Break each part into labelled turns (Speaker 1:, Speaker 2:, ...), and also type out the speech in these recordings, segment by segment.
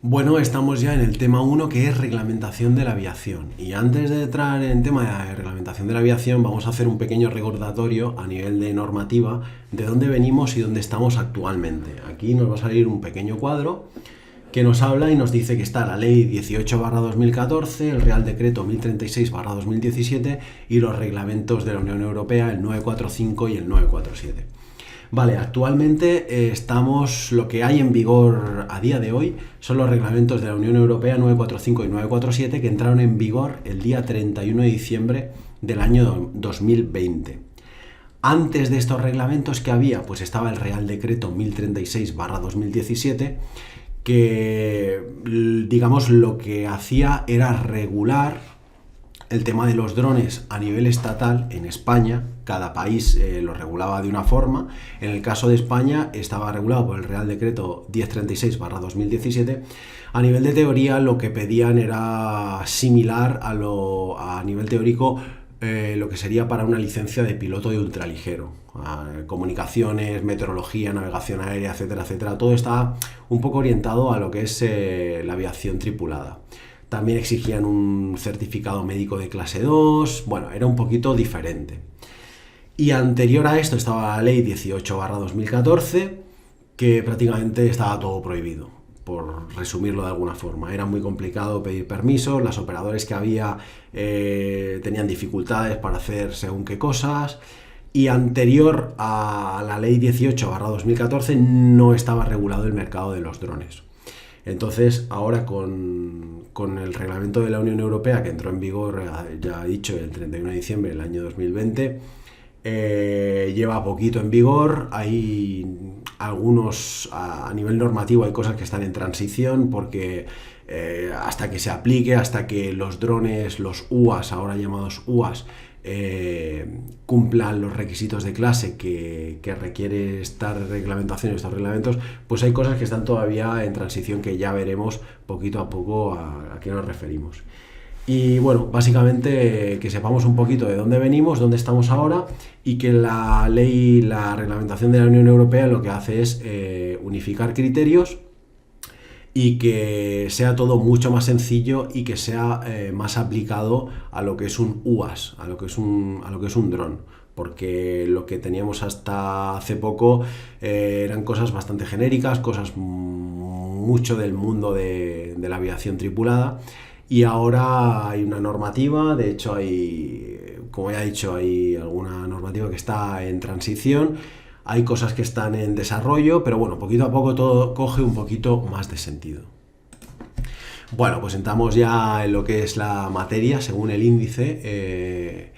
Speaker 1: Bueno, estamos ya en el tema 1 que es reglamentación de la aviación. Y antes de entrar en tema de reglamentación de la aviación, vamos a hacer un pequeño recordatorio a nivel de normativa de dónde venimos y dónde estamos actualmente. Aquí nos va a salir un pequeño cuadro que nos habla y nos dice que está la Ley 18/2014, el Real Decreto 1036/2017 y los reglamentos de la Unión Europea, el 945 y el 947. Vale, actualmente lo que hay en vigor a día de hoy son los reglamentos de la Unión Europea 945 y 947 que entraron en vigor el día 31 de diciembre del año 2020. Antes de estos reglamentos que había, pues estaba el Real Decreto 1036/2017 que, digamos, lo que hacía era regular el tema de los drones a nivel estatal en España. Cada país lo regulaba de una forma. En el caso de España estaba regulado por el Real Decreto 1036/2017. A nivel de teoría lo que pedían era similar a nivel teórico lo que sería para una licencia de piloto de ultraligero. Comunicaciones, meteorología, navegación aérea, etcétera, etcétera. Todo está un poco orientado a lo que es la aviación tripulada. También exigían un certificado médico de clase 2, bueno, era un poquito diferente. Y anterior a esto estaba la Ley 18/2014, que prácticamente estaba todo prohibido, por resumirlo de alguna forma. Era muy complicado pedir permisos, los operadores que había tenían dificultades para hacer según qué cosas. Y anterior a la Ley 18/2014 no estaba regulado el mercado de los drones. Entonces, ahora con el reglamento de la Unión Europea que entró en vigor, ya he dicho, el 31 de diciembre del año 2020, lleva poquito en vigor. Hay algunos, a nivel normativo, hay cosas que están en transición porque hasta que se aplique, hasta que los drones, los UAS, ahora llamados UAS, cumplan los requisitos de clase que requiere esta reglamentación, estos reglamentos, pues hay cosas que están todavía en transición que ya veremos poquito a poco a qué nos referimos. Y bueno, básicamente que sepamos un poquito de dónde venimos, dónde estamos ahora, y que la reglamentación de la Unión Europea lo que hace es unificar criterios y que sea todo mucho más sencillo y que sea más aplicado a lo que es un UAS, a lo que es un dron, porque lo que teníamos hasta hace poco eran cosas bastante genéricas, cosas mucho del mundo de la aviación tripulada, y ahora hay una normativa. De hecho como ya he dicho, hay alguna normativa que está en transición. Hay cosas que están en desarrollo, pero bueno, poquito a poco todo coge un poquito más de sentido. Bueno, pues entramos ya en lo que es la materia, según el índice.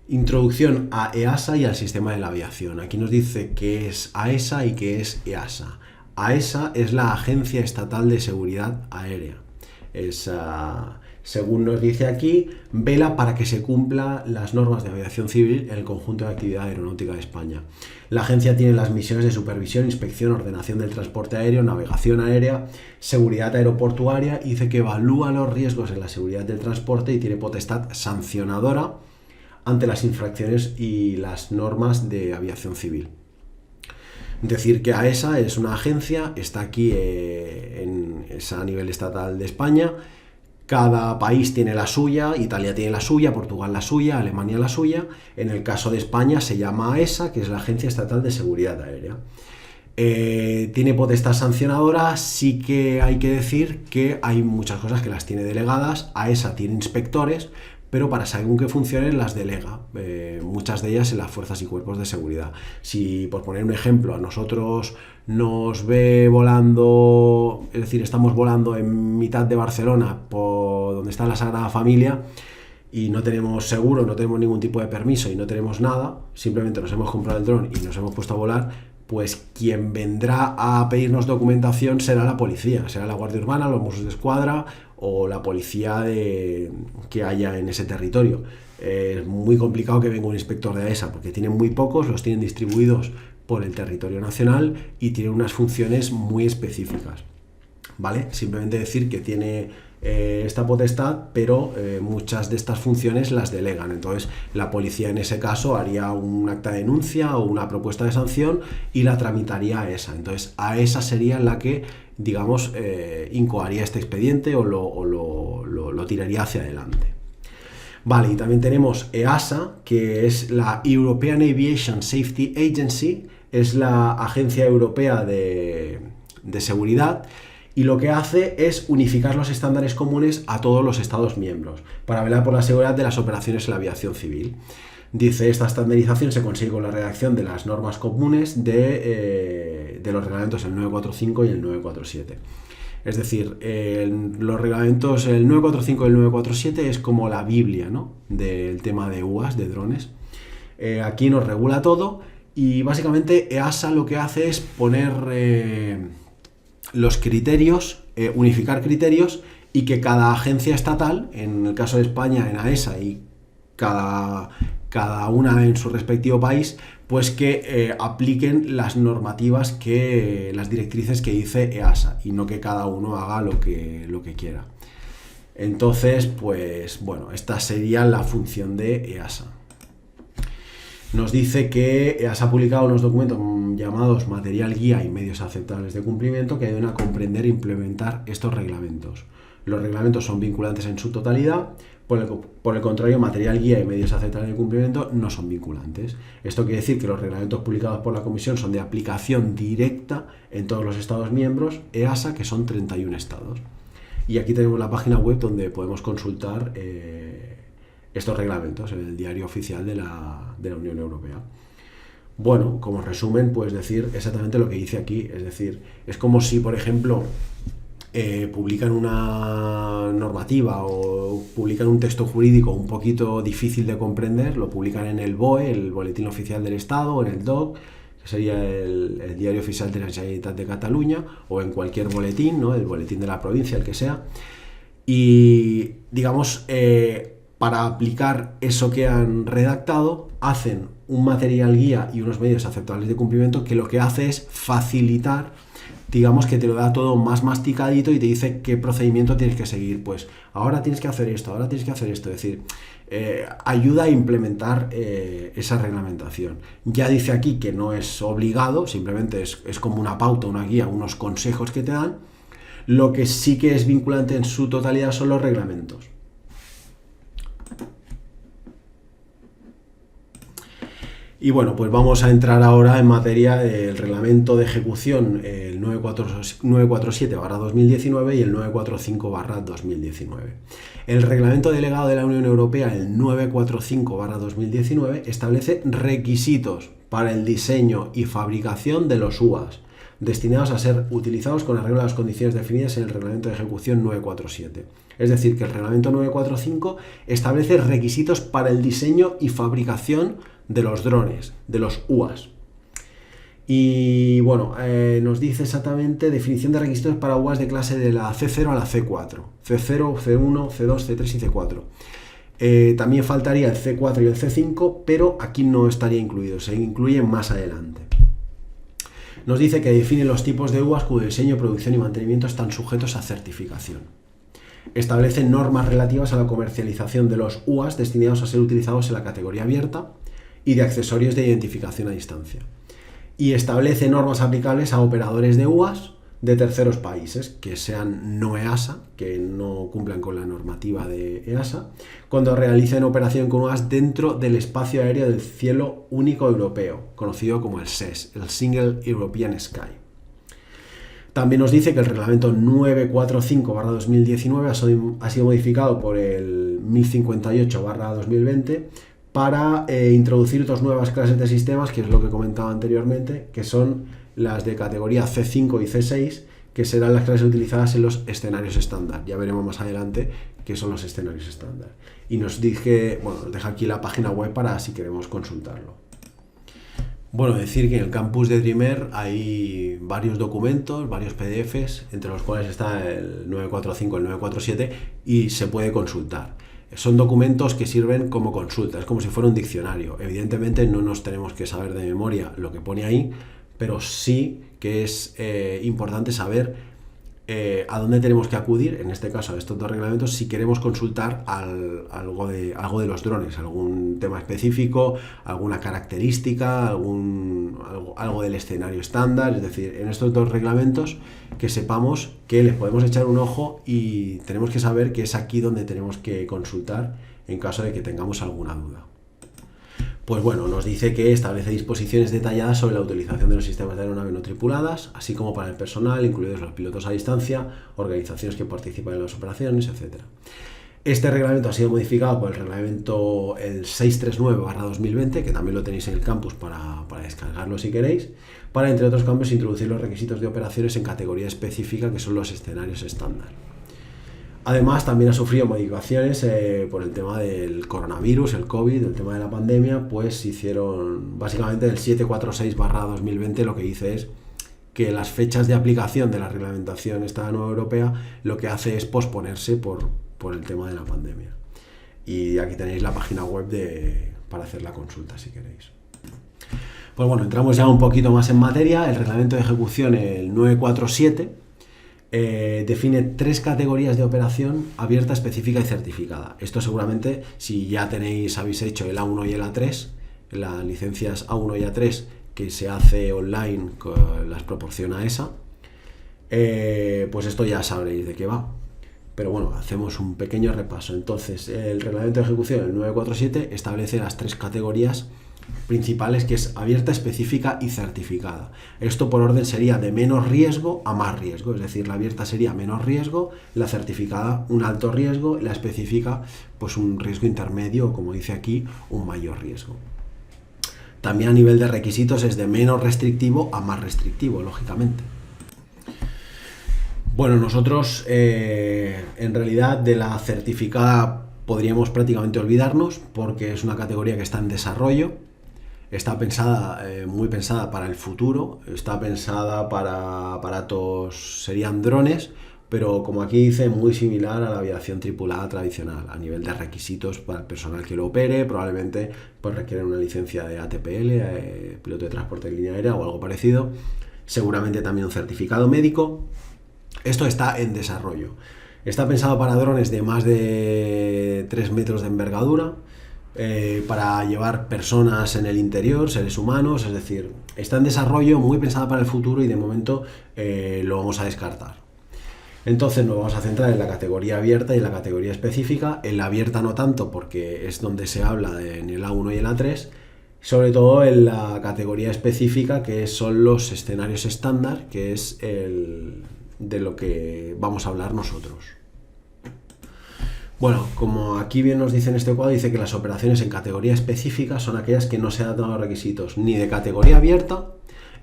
Speaker 1: Introducción a EASA y al sistema de la aviación. Aquí nos dice qué es AESA y qué es EASA. AESA es la Agencia Estatal de Seguridad Aérea. Según nos dice aquí, vela para que se cumplan las normas de aviación civil en el conjunto de actividad aeronáutica de España. La agencia tiene las misiones de supervisión, inspección, ordenación del transporte aéreo, navegación aérea, seguridad aeroportuaria, y dice que evalúa los riesgos en la seguridad del transporte y tiene potestad sancionadora ante las infracciones y las normas de aviación civil. Decir que AESA es una agencia, está aquí es a nivel estatal de España. Cada país tiene la suya, Italia tiene la suya, Portugal la suya, Alemania la suya. En el caso de España se llama AESA, que es la Agencia Estatal de Seguridad Aérea. Tiene potestad sancionadora. Sí que hay que decir que hay muchas cosas que las tiene delegadas. AESA tiene inspectores, pero para según qué funciones las delega, muchas de ellas en las fuerzas y cuerpos de seguridad. Si, por poner un ejemplo, a nosotros nos ve volando, es decir, estamos volando en mitad de Barcelona, por donde está la Sagrada Familia, y no tenemos seguro, no tenemos ningún tipo de permiso y no tenemos nada, simplemente nos hemos comprado el dron y nos hemos puesto a volar, pues quien vendrá a pedirnos documentación será la policía, será la Guardia Urbana, los Mossos d'Esquadra o la policía que haya en ese territorio. Es muy complicado que venga un inspector de AESA porque tienen muy pocos, los tienen distribuidos por el territorio nacional y tienen unas funciones muy específicas, ¿vale? Simplemente decir que tiene esta potestad, pero muchas de estas funciones las delegan. Entonces la policía en ese caso haría un acta de denuncia o una propuesta de sanción y la tramitaría a esa. Entonces a esa sería la que digamos, incoaría este expediente o lo tiraría hacia adelante. Vale, y también tenemos EASA, que es la European Aviation Safety Agency, es la Agencia Europea de Seguridad, y lo que hace es unificar los estándares comunes a todos los Estados miembros para velar por la seguridad de las operaciones en la aviación civil. Dice, esta estandarización se consigue con la redacción de las normas comunes de los reglamentos el 945 y el 947. Es decir, los reglamentos, el 945 y el 947 es como la Biblia, ¿no?, del tema de UAS, de drones. Aquí nos regula todo y básicamente EASA lo que hace es poner los criterios, unificar criterios y que cada agencia estatal, en el caso de España en AESA y cada una en su respectivo país, pues que apliquen las normativas, las directrices que dice EASA y no que cada uno haga lo que quiera. Entonces, pues bueno, esta sería la función de EASA. Nos dice que EASA ha publicado unos documentos llamados material guía y medios aceptables de cumplimiento que ayudan a comprender e implementar estos reglamentos. Los reglamentos son vinculantes en su totalidad. Por el contrario, material guía y medios aceptables de cumplimiento no son vinculantes. Esto quiere decir que los reglamentos publicados por la Comisión son de aplicación directa en todos los Estados miembros, EASA, que son 31 estados. Y aquí tenemos la página web donde podemos consultar estos reglamentos en el diario oficial de la Unión Europea. Bueno, como resumen, pues decir exactamente lo que dice aquí. Es decir, es como si, por ejemplo, publican una normativa o publican un texto jurídico un poquito difícil de comprender, lo publican en el BOE, el Boletín Oficial del Estado, o en el DOC, que sería el Diario Oficial de la Generalitat de Cataluña, o en cualquier boletín, ¿no?, el boletín de la provincia, el que sea. Y, digamos, para aplicar eso que han redactado, hacen un material guía y unos medios aceptables de cumplimiento que lo que hace es facilitar, digamos, que te lo da todo más masticadito y te dice qué procedimiento tienes que seguir. Pues ahora tienes que hacer esto, ahora tienes que hacer esto. Es decir, ayuda a implementar esa reglamentación. Ya dice aquí que no es obligado, simplemente es como una pauta, una guía, unos consejos que te dan. Lo que sí que es vinculante en su totalidad son los reglamentos. Y bueno, pues vamos a entrar ahora en materia del reglamento de ejecución, el 947/2019 y el 945/2019. El reglamento delegado de la Unión Europea, el 945/2019, establece requisitos para el diseño y fabricación de los UAS, destinados a ser utilizados con arreglo a las condiciones definidas en el reglamento de ejecución 947. Es decir, que el reglamento 945 establece requisitos para el diseño y fabricación de los drones, de los UAS. Y bueno, nos dice exactamente definición de requisitos para UAS de clase de la C0 a la C4. C0, C1, C2, C3 y C4. También faltaría el C4 y el C5, pero aquí no estaría incluido, se incluyen más adelante. Nos dice que define los tipos de UAS cuyo diseño, producción y mantenimiento están sujetos a certificación. Establece normas relativas a la comercialización de los UAS destinados a ser utilizados en la categoría abierta y de accesorios de identificación a distancia. Y establece normas aplicables a operadores de UAS de terceros países que sean no EASA, que no cumplan con la normativa de EASA, cuando realicen operación con UAS dentro del espacio aéreo del cielo único europeo, conocido como el SES, el Single European Sky. También nos dice que el reglamento 945/2019 ha sido modificado por el 1058/2020 para introducir dos nuevas clases de sistemas, que es lo que comentaba anteriormente, que son las de categoría C5 y C6, que serán las clases utilizadas en los escenarios estándar. Ya veremos más adelante qué son los escenarios estándar. Y nos deja aquí la página web para si queremos consultarlo. Bueno, decir que en el campus de Dreamer hay varios documentos, varios PDFs, entre los cuales está el 945 y el 947, y se puede consultar. Son documentos que sirven como consulta, es como si fuera un diccionario. Evidentemente no nos tenemos que saber de memoria lo que pone ahí, pero sí que es importante saber ¿A dónde tenemos que acudir? En este caso, a estos dos reglamentos, si queremos consultar algo de los drones, algún tema específico, alguna característica, algo del escenario estándar. Es decir, en estos dos reglamentos, que sepamos que les podemos echar un ojo y tenemos que saber que es aquí donde tenemos que consultar en caso de que tengamos alguna duda. Pues bueno, nos dice que establece disposiciones detalladas sobre la utilización de los sistemas de aeronave no tripuladas, así como para el personal, incluidos los pilotos a distancia, organizaciones que participan en las operaciones, etc. Este reglamento ha sido modificado por el reglamento el 639/2020, que también lo tenéis en el campus para descargarlo si queréis, para, entre otros cambios, introducir los requisitos de operaciones en categoría específica, que son los escenarios estándar. Además, también ha sufrido modificaciones por el tema del coronavirus, el COVID, el tema de la pandemia. Pues hicieron, básicamente, el 746/2020 lo que dice es que las fechas de aplicación de la reglamentación esta nueva europea lo que hace es posponerse por el tema de la pandemia. Y aquí tenéis la página web para hacer la consulta si queréis. Pues bueno, entramos ya un poquito más en materia. El reglamento de ejecución, el 947, define 3 categorías de operación: abierta, específica y certificada. Esto seguramente, si ya habéis hecho el A1 y el A3, las licencias A1 y A3 que se hace online, las proporciona ESA, pues esto ya sabréis de qué va. Pero bueno, hacemos un pequeño repaso. Entonces, el reglamento de ejecución, el 947, establece las 3 categorías principales, que es abierta, específica y certificada. Esto por orden sería de menos riesgo a más riesgo, es decir, la abierta sería menos riesgo, la certificada un alto riesgo, la específica pues un riesgo intermedio, o como dice aquí, un mayor riesgo. También a nivel de requisitos es de menos restrictivo a más restrictivo, lógicamente. Bueno, nosotros en realidad de la certificada podríamos prácticamente olvidarnos, porque es una categoría que está en desarrollo. Está pensada, muy pensada para el futuro, está pensada para aparatos, serían drones, pero como aquí dice, muy similar a la aviación tripulada tradicional. A nivel de requisitos para el personal que lo opere, probablemente pues requieren una licencia de ATPL, piloto de transporte de línea aérea o algo parecido. Seguramente también un certificado médico. Esto está en desarrollo. Está pensado para drones de más de 3 metros de envergadura, para llevar personas en el interior, seres humanos. Es decir, está en desarrollo, muy pensada para el futuro, y de momento lo vamos a descartar. Entonces nos vamos a centrar en la categoría abierta y en la categoría específica. En la abierta no tanto, porque es donde se habla en el A1 y el A3, sobre todo en la categoría específica, que son los escenarios estándar, que es de lo que vamos a hablar nosotros. Bueno, como aquí bien nos dice en este cuadro, dice que las operaciones en categoría específica son aquellas que no se adaptan a los requisitos ni de categoría abierta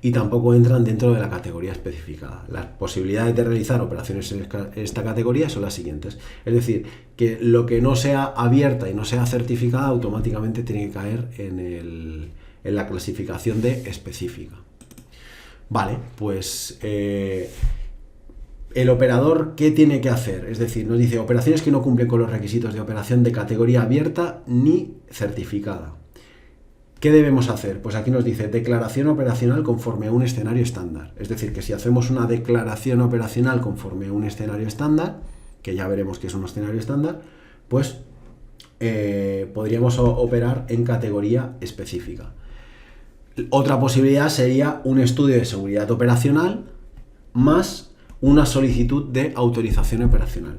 Speaker 1: y tampoco entran dentro de la categoría especificada. Las posibilidades de realizar operaciones en esta categoría son las siguientes. Es decir, que lo que no sea abierta y no sea certificada automáticamente tiene que caer en la clasificación de específica. Vale, pues el operador, ¿qué tiene que hacer? Es decir, nos dice operaciones que no cumplen con los requisitos de operación de categoría abierta ni certificada. ¿Qué debemos hacer? Pues aquí nos dice declaración operacional conforme a un escenario estándar. Es decir, que si hacemos una declaración operacional conforme a un escenario estándar, que ya veremos que es un escenario estándar, pues podríamos operar en categoría específica. Otra posibilidad sería un estudio de seguridad operacional más una solicitud de autorización operacional.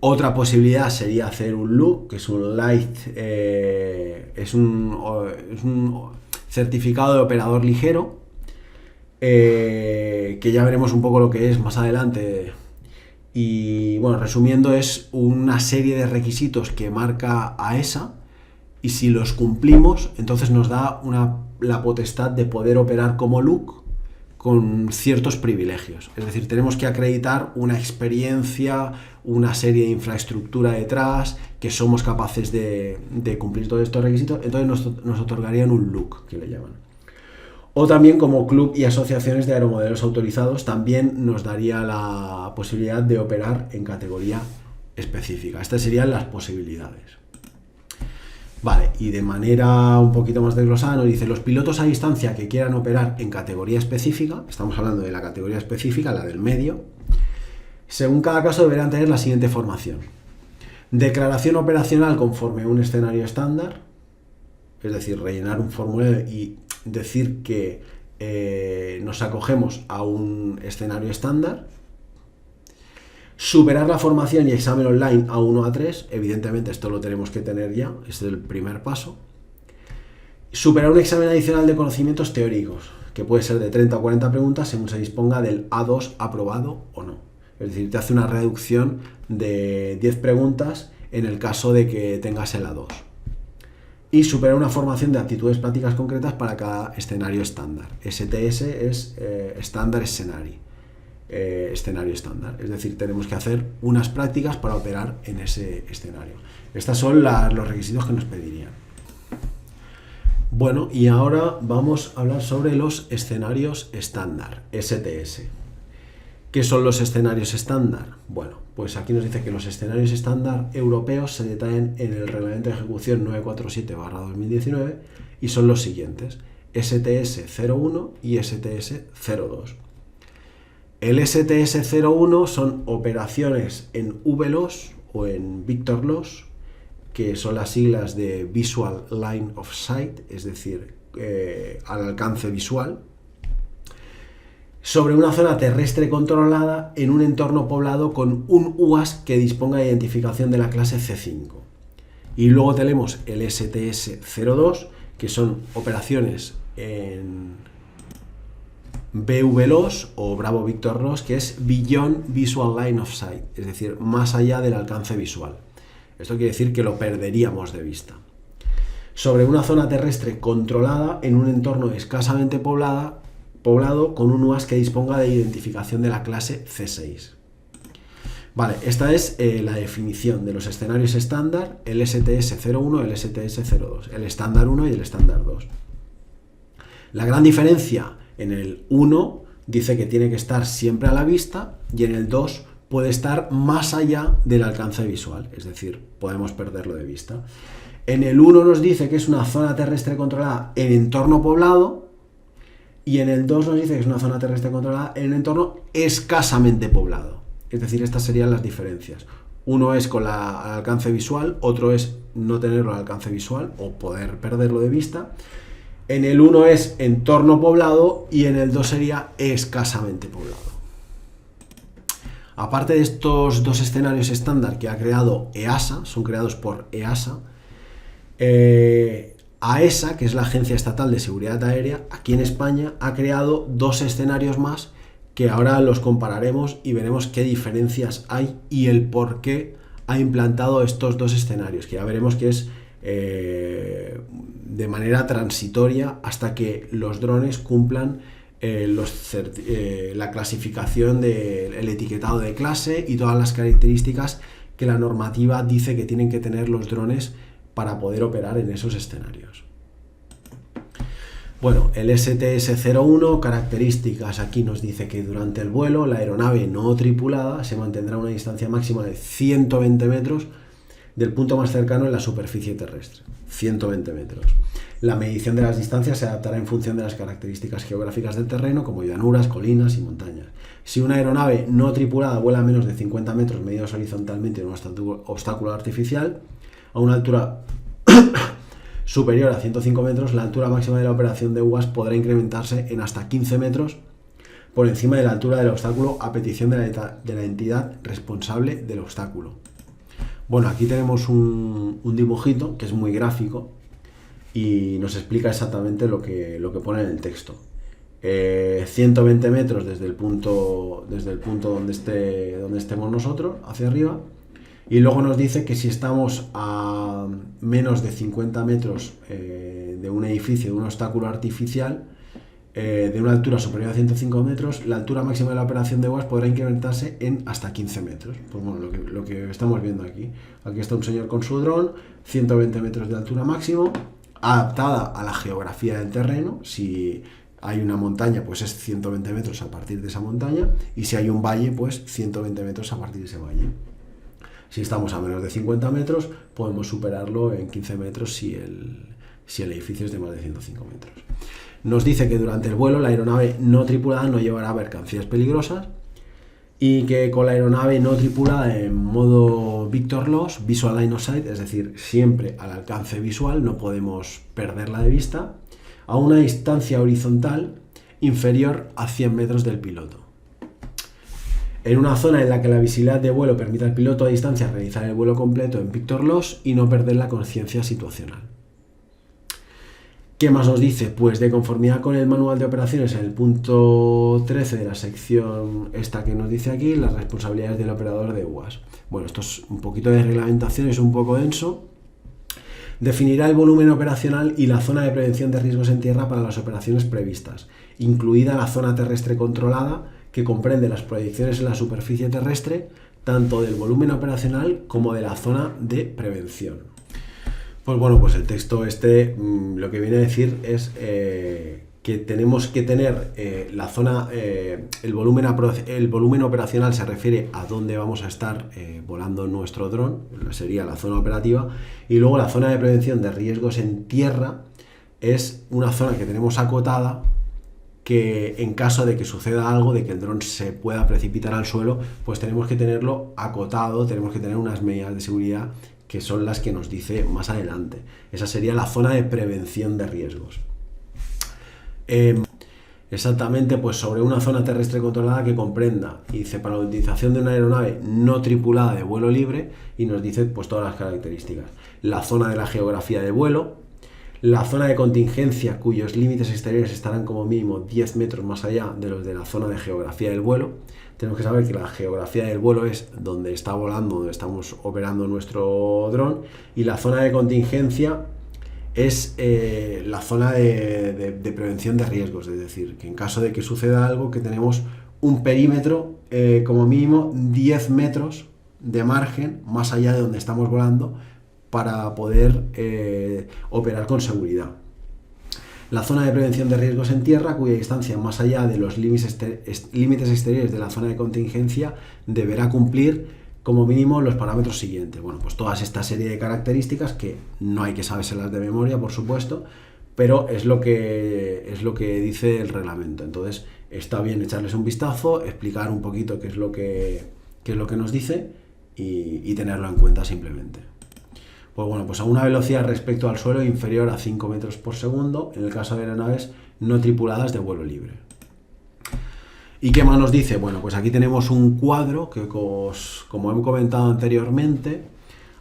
Speaker 1: Otra posibilidad sería hacer un LUC, que es un light, es un certificado de operador ligero, que ya veremos un poco lo que es más adelante. Y bueno, resumiendo, es una serie de requisitos que marca AESA, y si los cumplimos, entonces nos da la potestad de poder operar como LUC con ciertos privilegios. Es decir, tenemos que acreditar una experiencia, una serie de infraestructura detrás, que somos capaces de cumplir todos estos requisitos. Entonces nos otorgarían un LUC, que le llaman. O también como club y asociaciones de aeromodelos autorizados, también nos daría la posibilidad de operar en categoría específica. Estas serían las posibilidades. Vale, y de manera un poquito más desglosada nos dice, los pilotos a distancia que quieran operar en categoría específica, estamos hablando de la categoría específica, la del medio, según cada caso deberán tener la siguiente formación. Declaración operacional conforme a un escenario estándar, es decir, rellenar un formulario y decir que nos acogemos a un escenario estándar. Superar la formación y examen online A1 a 3, evidentemente esto lo tenemos que tener ya, este es el primer paso. Superar un examen adicional de conocimientos teóricos, que puede ser de 30 o 40 preguntas según se disponga del A2 aprobado o no. Es decir, te hace una reducción de 10 preguntas en el caso de que tengas el A2. Y superar una formación de aptitudes prácticas concretas para cada escenario estándar. STS es Standard Scenario. Escenario estándar, es decir, tenemos que hacer unas prácticas para operar en ese escenario. Estos son los requisitos que nos pedirían. Bueno, y ahora vamos a hablar sobre los escenarios estándar, STS. ¿Qué son los escenarios estándar? Bueno, pues aquí nos dice que los escenarios estándar europeos se detallan en el Reglamento de Ejecución 947/2019 y son los siguientes: STS 01 y STS 02. El STS 01 son operaciones en VLOS o en Victor Loss, que son las siglas de Visual Line of Sight, es decir, al alcance visual, sobre una zona terrestre controlada en un entorno poblado con un UAS que disponga de identificación de la clase C5. Y luego tenemos el STS 02, que son operaciones en BVLOS o Bravo Victor Loss, que es Beyond Visual Line of Sight, es decir, más allá del alcance visual. Esto quiere decir que lo perderíamos de vista. Sobre una zona terrestre controlada en un entorno escasamente poblado con un UAS que disponga de identificación de la clase C6. Vale, esta es la definición de los escenarios estándar, el STS 01 y el STS 02, el estándar 1 y el estándar 2. La gran diferencia: en el 1 dice que tiene que estar siempre a la vista y en el 2 puede estar más allá del alcance visual, es decir, podemos perderlo de vista. En el 1 nos dice que es una zona terrestre controlada en entorno poblado y en el 2 nos dice que es una zona terrestre controlada en un entorno escasamente poblado. Es decir, estas serían las diferencias. Uno es con el alcance visual, otro es no tenerlo al alcance visual o poder perderlo de vista. En el 1 es entorno poblado y en el 2 sería escasamente poblado. Aparte de estos dos escenarios estándar que ha creado EASA, son creados por EASA, AESA, que es la Agencia Estatal de Seguridad Aérea, aquí en España ha creado dos escenarios más que ahora los compararemos y veremos qué diferencias hay y el por qué ha implantado estos dos escenarios, que ya veremos que es de manera transitoria hasta que los drones cumplan la clasificación del etiquetado de clase y todas las características que la normativa dice que tienen que tener los drones para poder operar en esos escenarios. Bueno, el STS-01, características, aquí nos dice que durante el vuelo la aeronave no tripulada se mantendrá a una distancia máxima de 120 metros del punto más cercano en la superficie terrestre, 120 metros. La medición de las distancias se adaptará en función de las características geográficas del terreno, como llanuras, colinas y montañas. Si una aeronave no tripulada vuela a menos de 50 metros medidos horizontalmente en un obstáculo artificial, a una altura superior a 105 metros, la altura máxima de la operación de UAS podrá incrementarse en hasta 15 metros por encima de la altura del obstáculo a petición de la entidad responsable del obstáculo. Bueno, aquí tenemos un dibujito que es muy gráfico y nos explica exactamente lo que pone en el texto. 120 metros desde el punto donde estemos nosotros, hacia arriba. Y luego nos dice que si estamos a menos de 50 metros de un edificio, de un obstáculo artificial, de una altura superior a 105 metros, la altura máxima de la operación de UAS podrá incrementarse en hasta 15 metros. Pues bueno, lo que estamos viendo aquí. Aquí está un señor con su dron, 120 metros de altura máximo, adaptada a la geografía del terreno. Si hay una montaña, pues es 120 metros a partir de esa montaña, y si hay un valle, pues 120 metros a partir de ese valle. Si estamos a menos de 50 metros, podemos superarlo en 15 metros si el edificio es de más de 105 metros. Nos dice que durante el vuelo la aeronave no tripulada no llevará mercancías peligrosas y que con la aeronave no tripulada en modo Victor Loss, Visual Line of Sight, es decir, siempre al alcance visual, no podemos perderla de vista, a una distancia horizontal inferior a 100 metros del piloto. En una zona en la que la visibilidad de vuelo permita al piloto a distancia realizar el vuelo completo en Victor Loss y no perder la conciencia situacional. ¿Qué más nos dice? Pues de conformidad con el manual de operaciones en el punto 13 de la sección esta que nos dice aquí, las responsabilidades del operador de UAS. Bueno, esto es un poquito de reglamentación, es un poco denso. Definirá el volumen operacional y la zona de prevención de riesgos en tierra para las operaciones previstas, incluida la zona terrestre controlada, que comprende las proyecciones en la superficie terrestre, tanto del volumen operacional como de la zona de prevención. Pues bueno, pues el texto lo que viene a decir es que tenemos que tener la zona, el volumen operacional se refiere a dónde vamos a estar volando nuestro dron, sería la zona operativa, y luego la zona de prevención de riesgos en tierra es una zona que tenemos acotada, que en caso de que suceda algo, de que el dron se pueda precipitar al suelo, pues tenemos que tenerlo acotado, tenemos que tener unas medidas de seguridad que son las que nos dice más adelante. Esa sería la zona de prevención de riesgos. Exactamente, pues sobre una zona terrestre controlada que comprenda, y dice, para la utilización de una aeronave no tripulada de vuelo libre, y nos dice pues todas las características. La zona de la geografía de vuelo, la zona de contingencia cuyos límites exteriores estarán como mínimo 10 metros más allá de los de la zona de geografía del vuelo. Tenemos que saber que la geografía del vuelo es donde está volando, donde estamos operando nuestro dron, y la zona de contingencia es la zona de prevención de riesgos, es decir, que en caso de que suceda algo, que tenemos un perímetro como mínimo 10 metros de margen más allá de donde estamos volando para poder operar con seguridad. La zona de prevención de riesgos en tierra, cuya distancia más allá de los límites exteriores de la zona de contingencia deberá cumplir como mínimo los parámetros siguientes. Bueno, pues toda esta serie de características que no hay que sabérselas de memoria, por supuesto, pero es lo que dice el reglamento. Entonces está bien echarles un vistazo, explicar un poquito qué es lo que nos dice y tenerlo en cuenta simplemente. Pues bueno, pues a una velocidad respecto al suelo inferior a 5 metros por segundo en el caso de aeronaves no tripuladas de vuelo libre. ¿Y qué más nos dice? Bueno, pues aquí tenemos un cuadro que, como he comentado anteriormente,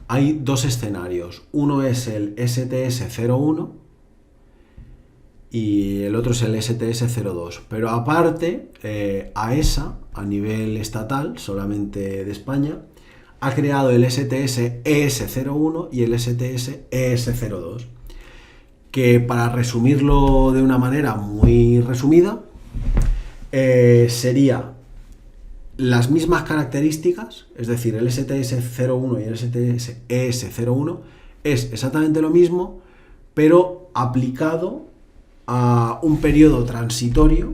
Speaker 1: hay dos escenarios. Uno es el STS-01 y el otro es el STS-02. Pero aparte, AESA, a nivel estatal, solamente de España, ha creado el STS-ES-01 y el STS-ES-02, que para resumirlo de una manera muy resumida, sería las mismas características, es decir, el STS-01 y el STS-ES-01 es exactamente lo mismo, pero aplicado a un periodo transitorio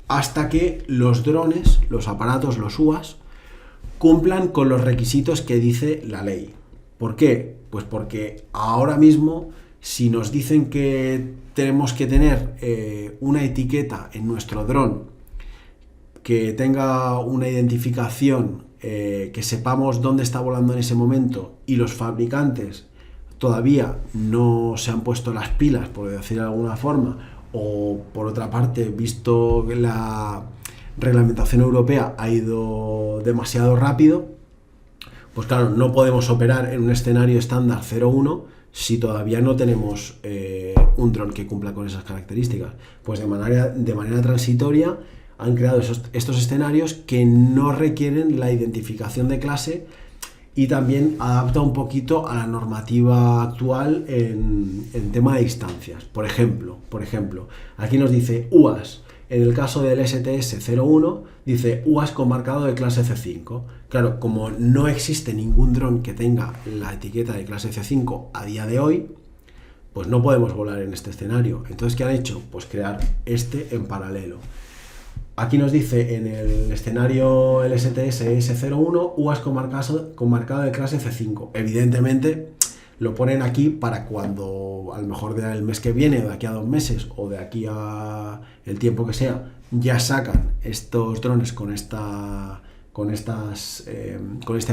Speaker 1: hasta que los drones, los aparatos, los UAS, cumplan con los requisitos que dice la ley. ¿Por qué? Pues porque ahora mismo, si nos dicen que tenemos que tener una etiqueta en nuestro dron que tenga una identificación, que sepamos dónde está volando en ese momento, y los fabricantes todavía no se han puesto las pilas, por decirlo de alguna forma, o por otra parte, visto que la reglamentación europea ha ido demasiado rápido, pues claro, no podemos operar en un escenario estándar 0.1 si todavía no tenemos un dron que cumpla con esas características. Pues de manera transitoria han creado estos escenarios que no requieren la identificación de clase, y también adapta un poquito a la normativa actual en tema de distancias. Por ejemplo, aquí nos dice UAS. En el caso del STS-01 dice UAS con marcado de clase C5. Claro, como no existe ningún dron que tenga la etiqueta de clase C5 a día de hoy, pues no podemos volar en este escenario. Entonces, ¿qué han hecho? Pues crear en paralelo. Aquí nos dice en el escenario LSTS S01 UAS con marcado de clase C5. Evidentemente lo ponen aquí para cuando, a lo mejor del mes que viene, o de aquí a 2 meses, o de aquí a el tiempo que sea, ya sacan estos drones con este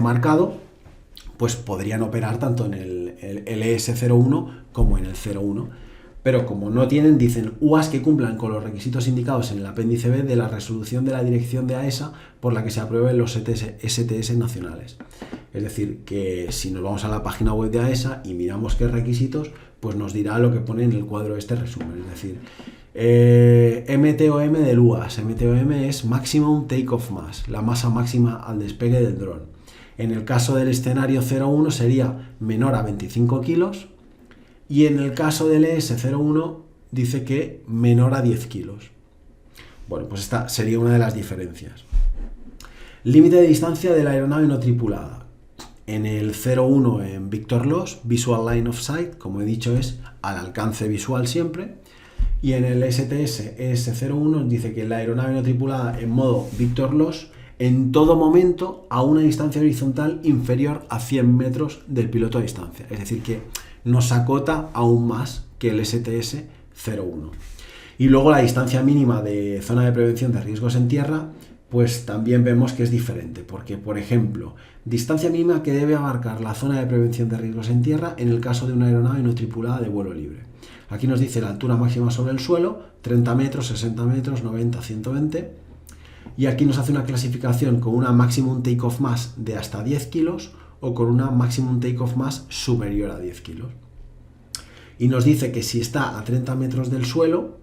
Speaker 1: marcado, pues podrían operar tanto en el ES01 como en el 01. Pero como no tienen, dicen UAS que cumplan con los requisitos indicados en el apéndice B de la resolución de la dirección de AESA por la que se aprueben los STS nacionales. Es decir, que si nos vamos a la página web de AESA y miramos qué requisitos, pues nos dirá lo que pone en el cuadro este resumen. Es decir, MTOM del UAS. MTOM es Maximum Takeoff Mass, la masa máxima al despegue del dron. En el caso del escenario 01 sería menor a 25 kilos. Y en el caso del ES01 dice que menor a 10 kilos. Bueno, pues esta sería una de las diferencias. Límite de distancia de la aeronave no tripulada. En el 01 en Victor Loss, Visual Line of Sight, como he dicho, es al alcance visual siempre. Y en el STS ES01 dice que la aeronave no tripulada en modo Victor Loss en todo momento a una distancia horizontal inferior a 100 metros del piloto a distancia. Es decir, que nos acota aún más que el STS 01. Y luego la distancia mínima de zona de prevención de riesgos en tierra, pues también vemos que es diferente, porque, por ejemplo, distancia mínima que debe abarcar la zona de prevención de riesgos en tierra en el caso de una aeronave no tripulada de vuelo libre. Aquí nos dice la altura máxima sobre el suelo, 30 metros, 60 metros, 90, 120. Y aquí nos hace una clasificación con una maximum takeoff mass de hasta 10 kilos o con una maximum takeoff mass superior a 10 kilos. Y nos dice que si está a 30 metros del suelo,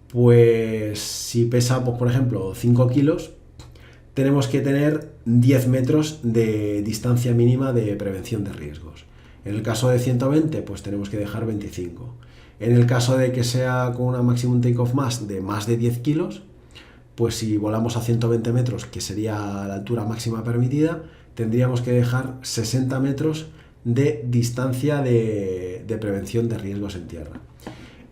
Speaker 1: pues si pesa, pues, por ejemplo, 5 kilos, tenemos que tener 10 metros de distancia mínima de prevención de riesgos. En el caso de 120, pues tenemos que dejar 25. En el caso de que sea con una maximum takeoff mass de más de 10 kilos, pues si volamos a 120 metros, que sería la altura máxima permitida, tendríamos que dejar 60 metros de distancia de prevención de riesgos en tierra.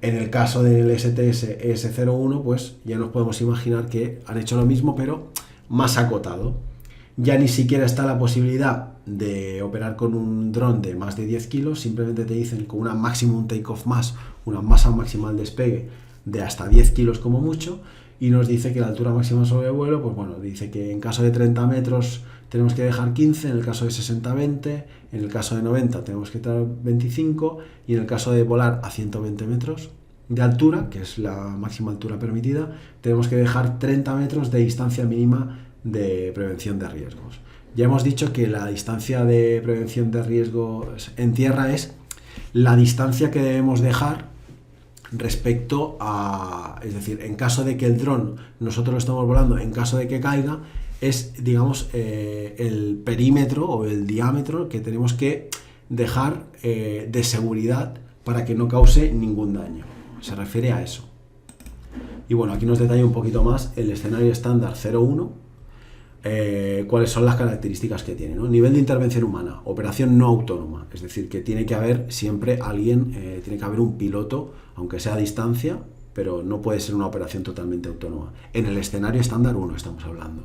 Speaker 1: En el caso del STS ES01, pues ya nos podemos imaginar que han hecho lo mismo, pero más acotado. Ya ni siquiera está la posibilidad de operar con un dron de más de 10 kilos, simplemente te dicen con una maximum takeoff mass, una masa máxima al despegue de hasta 10 kilos como mucho, y nos dice que la altura máxima sobre vuelo, pues bueno, dice que en caso de 30 metros tenemos que dejar 15, en el caso de 60, 20, en el caso de 90 tenemos que dejar 25, y en el caso de volar a 120 metros de altura, que es la máxima altura permitida, tenemos que dejar 30 metros de distancia mínima de prevención de riesgos. Ya hemos dicho que la distancia de prevención de riesgos en tierra es la distancia que debemos dejar respecto a, es decir, en caso de que el dron nosotros lo estamos volando, en caso de que caiga, es, digamos, el perímetro o el diámetro que tenemos que dejar de seguridad para que no cause ningún daño. Se refiere a eso. Y bueno, aquí nos detalla un poquito más el escenario estándar 01, cuáles son las características que tiene, ¿no? Nivel de intervención humana, operación no autónoma, es decir, que tiene que haber siempre alguien, tiene que haber un piloto, aunque sea a distancia, pero no puede ser una operación totalmente autónoma. En el escenario estándar 1 estamos hablando.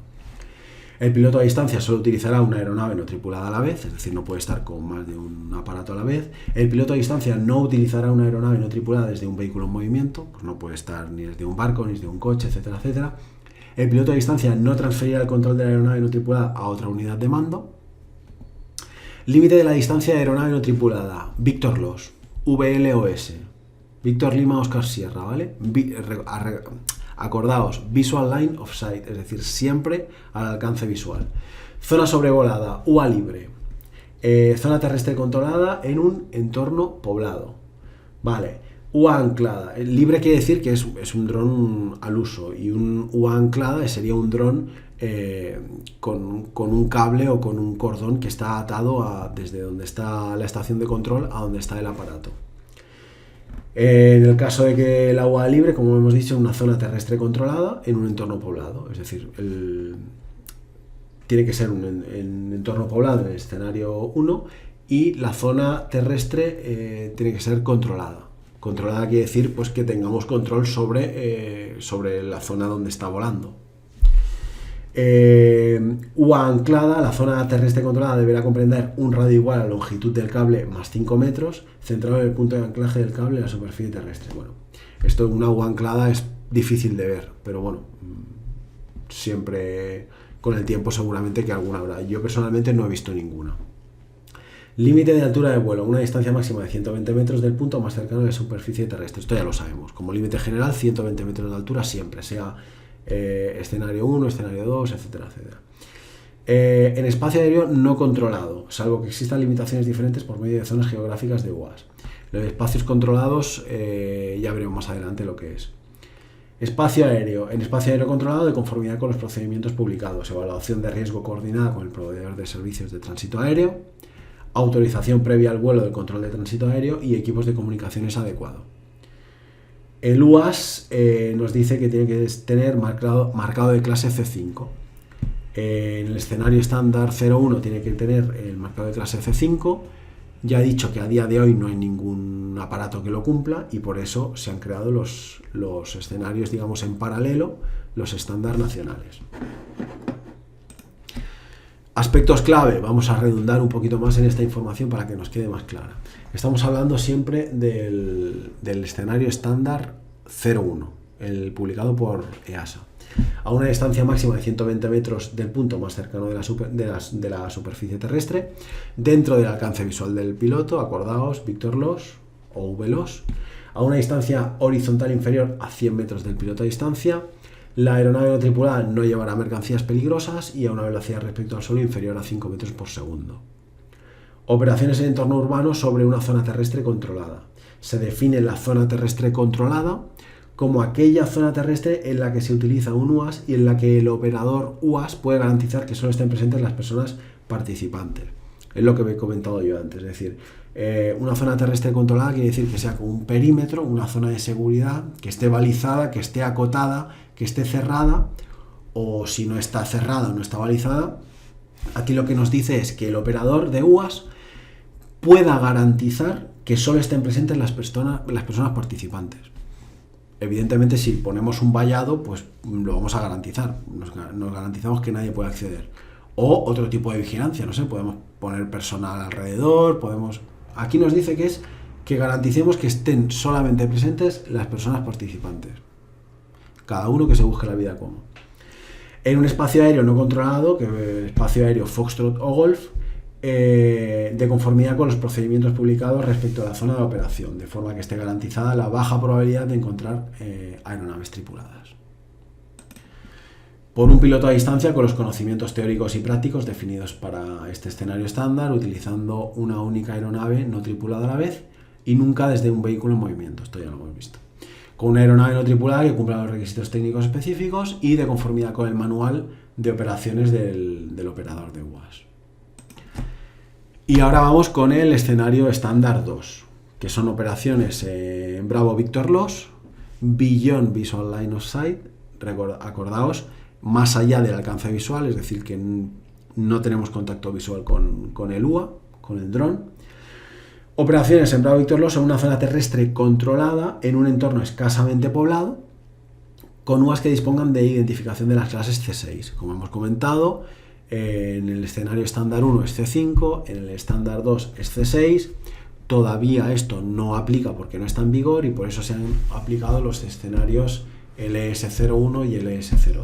Speaker 1: El piloto a distancia solo utilizará una aeronave no tripulada a la vez, es decir, no puede estar con más de un aparato a la vez. El piloto a distancia no utilizará una aeronave no tripulada desde un vehículo en movimiento, pues no puede estar ni desde un barco, ni desde un coche, etcétera, etcétera. El piloto a distancia no transferirá el control de la aeronave no tripulada a otra unidad de mando. Límite de la distancia de aeronave no tripulada, Victor Loss, VLOS, Víctor Lima Oscar Sierra, ¿vale? Acordaos, Visual Line of Sight, es decir, siempre al alcance visual. Zona sobrevolada, UA libre. Zona terrestre controlada en un entorno poblado. Vale, UA anclada. Libre quiere decir que es un dron al uso, y un UA anclada sería un dron con un cable o con un cordón que está atado desde donde está la estación de control a donde está el aparato. En el caso de que el agua libre, como hemos dicho, una zona terrestre controlada en un entorno poblado, es decir, tiene que ser un entorno poblado en el escenario 1 y la zona terrestre tiene que ser controlada. Controlada quiere decir pues, que tengamos control sobre la zona donde está volando. UA anclada, la zona terrestre controlada deberá comprender un radio igual a la longitud del cable más 5 metros, centrado en el punto de anclaje del cable en la superficie terrestre. Bueno, esto una UA anclada es difícil de ver, pero bueno, siempre con el tiempo seguramente que alguna habrá. Yo personalmente no he visto ninguna. Límite de altura de vuelo, una distancia máxima de 120 metros del punto más cercano de la superficie terrestre. Esto ya lo sabemos. Como límite general, 120 metros de altura siempre, sea escenario 1, escenario 2, etcétera, etcétera. En espacio aéreo no controlado, salvo que existan limitaciones diferentes por medio de zonas geográficas de UAS. Los espacios controlados ya veremos más adelante lo que es. Espacio aéreo. En espacio aéreo controlado de conformidad con los procedimientos publicados. Evaluación de riesgo coordinada con el proveedor de servicios de tránsito aéreo. Autorización previa al vuelo del control de tránsito aéreo y equipos de comunicaciones adecuado. El UAS nos dice que tiene que tener marcado de clase C5. En el escenario estándar 01 tiene que tener el marcado de clase C5. Ya he dicho que a día de hoy no hay ningún aparato que lo cumpla y por eso se han creado los escenarios, digamos, en paralelo, los estándar nacionales. Aspectos clave, vamos a redundar un poquito más en esta información para que nos quede más clara. Estamos hablando siempre del escenario estándar 01, el publicado por EASA. A una distancia máxima de 120 metros del punto más cercano de la superficie terrestre, dentro del alcance visual del piloto, acordaos, Víctor Loss o VLOS, a una distancia horizontal inferior a 100 metros del piloto a distancia. La aeronave no tripulada no llevará mercancías peligrosas y a una velocidad respecto al suelo inferior a 5 metros por segundo. Operaciones en entorno urbano sobre una zona terrestre controlada. Se define la zona terrestre controlada como aquella zona terrestre en la que se utiliza un UAS y en la que el operador UAS puede garantizar que solo estén presentes las personas participantes. Es lo que he comentado yo antes, es decir, una zona terrestre controlada quiere decir que sea como un perímetro, una zona de seguridad, que esté balizada, que esté acotada, que esté cerrada, o si no está cerrada o no está balizada, aquí lo que nos dice es que el operador de UAS pueda garantizar que solo estén presentes las personas participantes. Evidentemente, si ponemos un vallado, pues lo vamos a garantizar, nos garantizamos que nadie puede acceder. O otro tipo de vigilancia, no sé, podemos poner personal alrededor, Aquí nos dice que es que garanticemos que estén solamente presentes las personas participantes. Cada uno que se busque la vida como. En un espacio aéreo no controlado, que es espacio aéreo Foxtrot o Golf, de conformidad con los procedimientos publicados respecto a la zona de operación, de forma que esté garantizada la baja probabilidad de encontrar aeronaves tripuladas. Por un piloto a distancia con los conocimientos teóricos y prácticos definidos para este escenario estándar, utilizando una única aeronave no tripulada a la vez y nunca desde un vehículo en movimiento. Esto ya lo hemos visto. Con una aeronave no tripulada que cumpla los requisitos técnicos específicos y de conformidad con el manual de operaciones del operador de UAS. Y ahora vamos con el escenario estándar 2, que son operaciones en Bravo Víctor Loss, Beyond Visual Line of Sight, acordaos, más allá del alcance visual, es decir, que no tenemos contacto visual con el UA, con el dron. Operaciones en Bravo Víctor Loss en una zona terrestre controlada en un entorno escasamente poblado, con UAS que dispongan de identificación de las clases C6. Como hemos comentado, en el escenario estándar 1 es C5, en el estándar 2 es C6. Todavía esto no aplica porque no está en vigor y por eso se han aplicado los escenarios LS01 y LS02.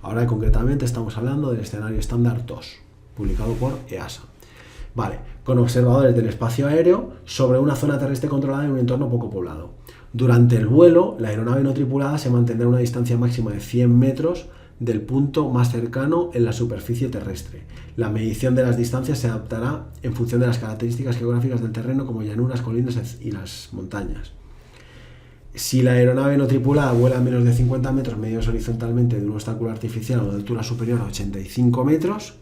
Speaker 1: Ahora concretamente estamos hablando del escenario estándar 2, publicado por EASA. Vale, con observadores del espacio aéreo sobre una zona terrestre controlada en un entorno poco poblado. Durante el vuelo, la aeronave no tripulada se mantendrá a una distancia máxima de 100 metros del punto más cercano en la superficie terrestre. La medición de las distancias se adaptará en función de las características geográficas del terreno, como llanuras, colinas y las montañas. Si la aeronave no tripulada vuela a menos de 50 metros medidos horizontalmente de un obstáculo artificial o de altura superior a 85 metros,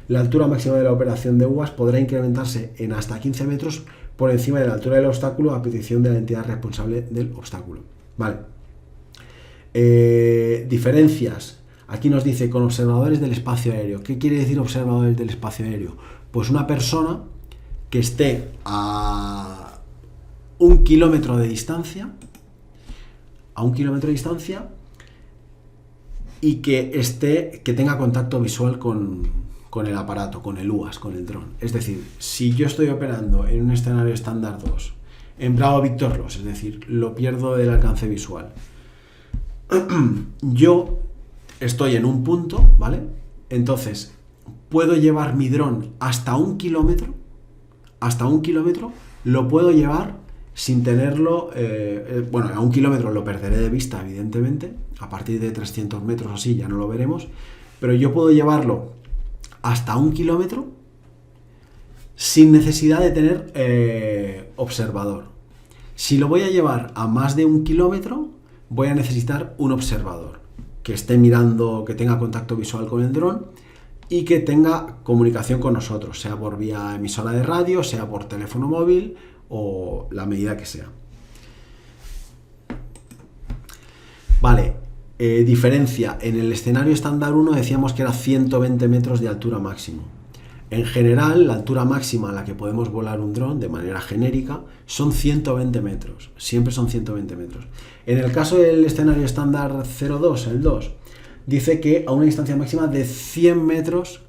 Speaker 1: la altura máxima de la operación de UAS podrá incrementarse en hasta 15 metros por encima de la altura del obstáculo a petición de la entidad responsable del obstáculo. Vale. Diferencias. Aquí nos dice con observadores del espacio aéreo. ¿Qué quiere decir observadores del espacio aéreo? Pues una persona que esté 1 kilómetro de distancia, a 1 kilómetro de distancia, y que tenga contacto visual con el aparato, con el UAS, con el dron. Es decir, si yo estoy operando en un escenario estándar 2, en Bravo Víctor Ros, es decir, lo pierdo del alcance visual, yo estoy en un punto, ¿vale? Entonces, puedo llevar mi dron hasta 1 kilómetro, lo puedo llevar sin tenerlo, bueno, a 1 kilómetro lo perderé de vista, evidentemente, a partir de 300 metros así ya no lo veremos, pero yo puedo llevarlo hasta 1 kilómetro sin necesidad de tener observador. Si lo voy a llevar a más de 1 kilómetro, voy a necesitar un observador que esté mirando, que tenga contacto visual con el dron y que tenga comunicación con nosotros, sea por vía emisora de radio, sea por teléfono móvil o la medida que sea. Vale, diferencia. En el escenario estándar 1 decíamos que era 120 metros de altura máximo. En general, la altura máxima a la que podemos volar un dron de manera genérica son 120 metros. Siempre son 120 metros. En el caso del escenario estándar 02, el 2, dice que a una distancia máxima de 100 metros,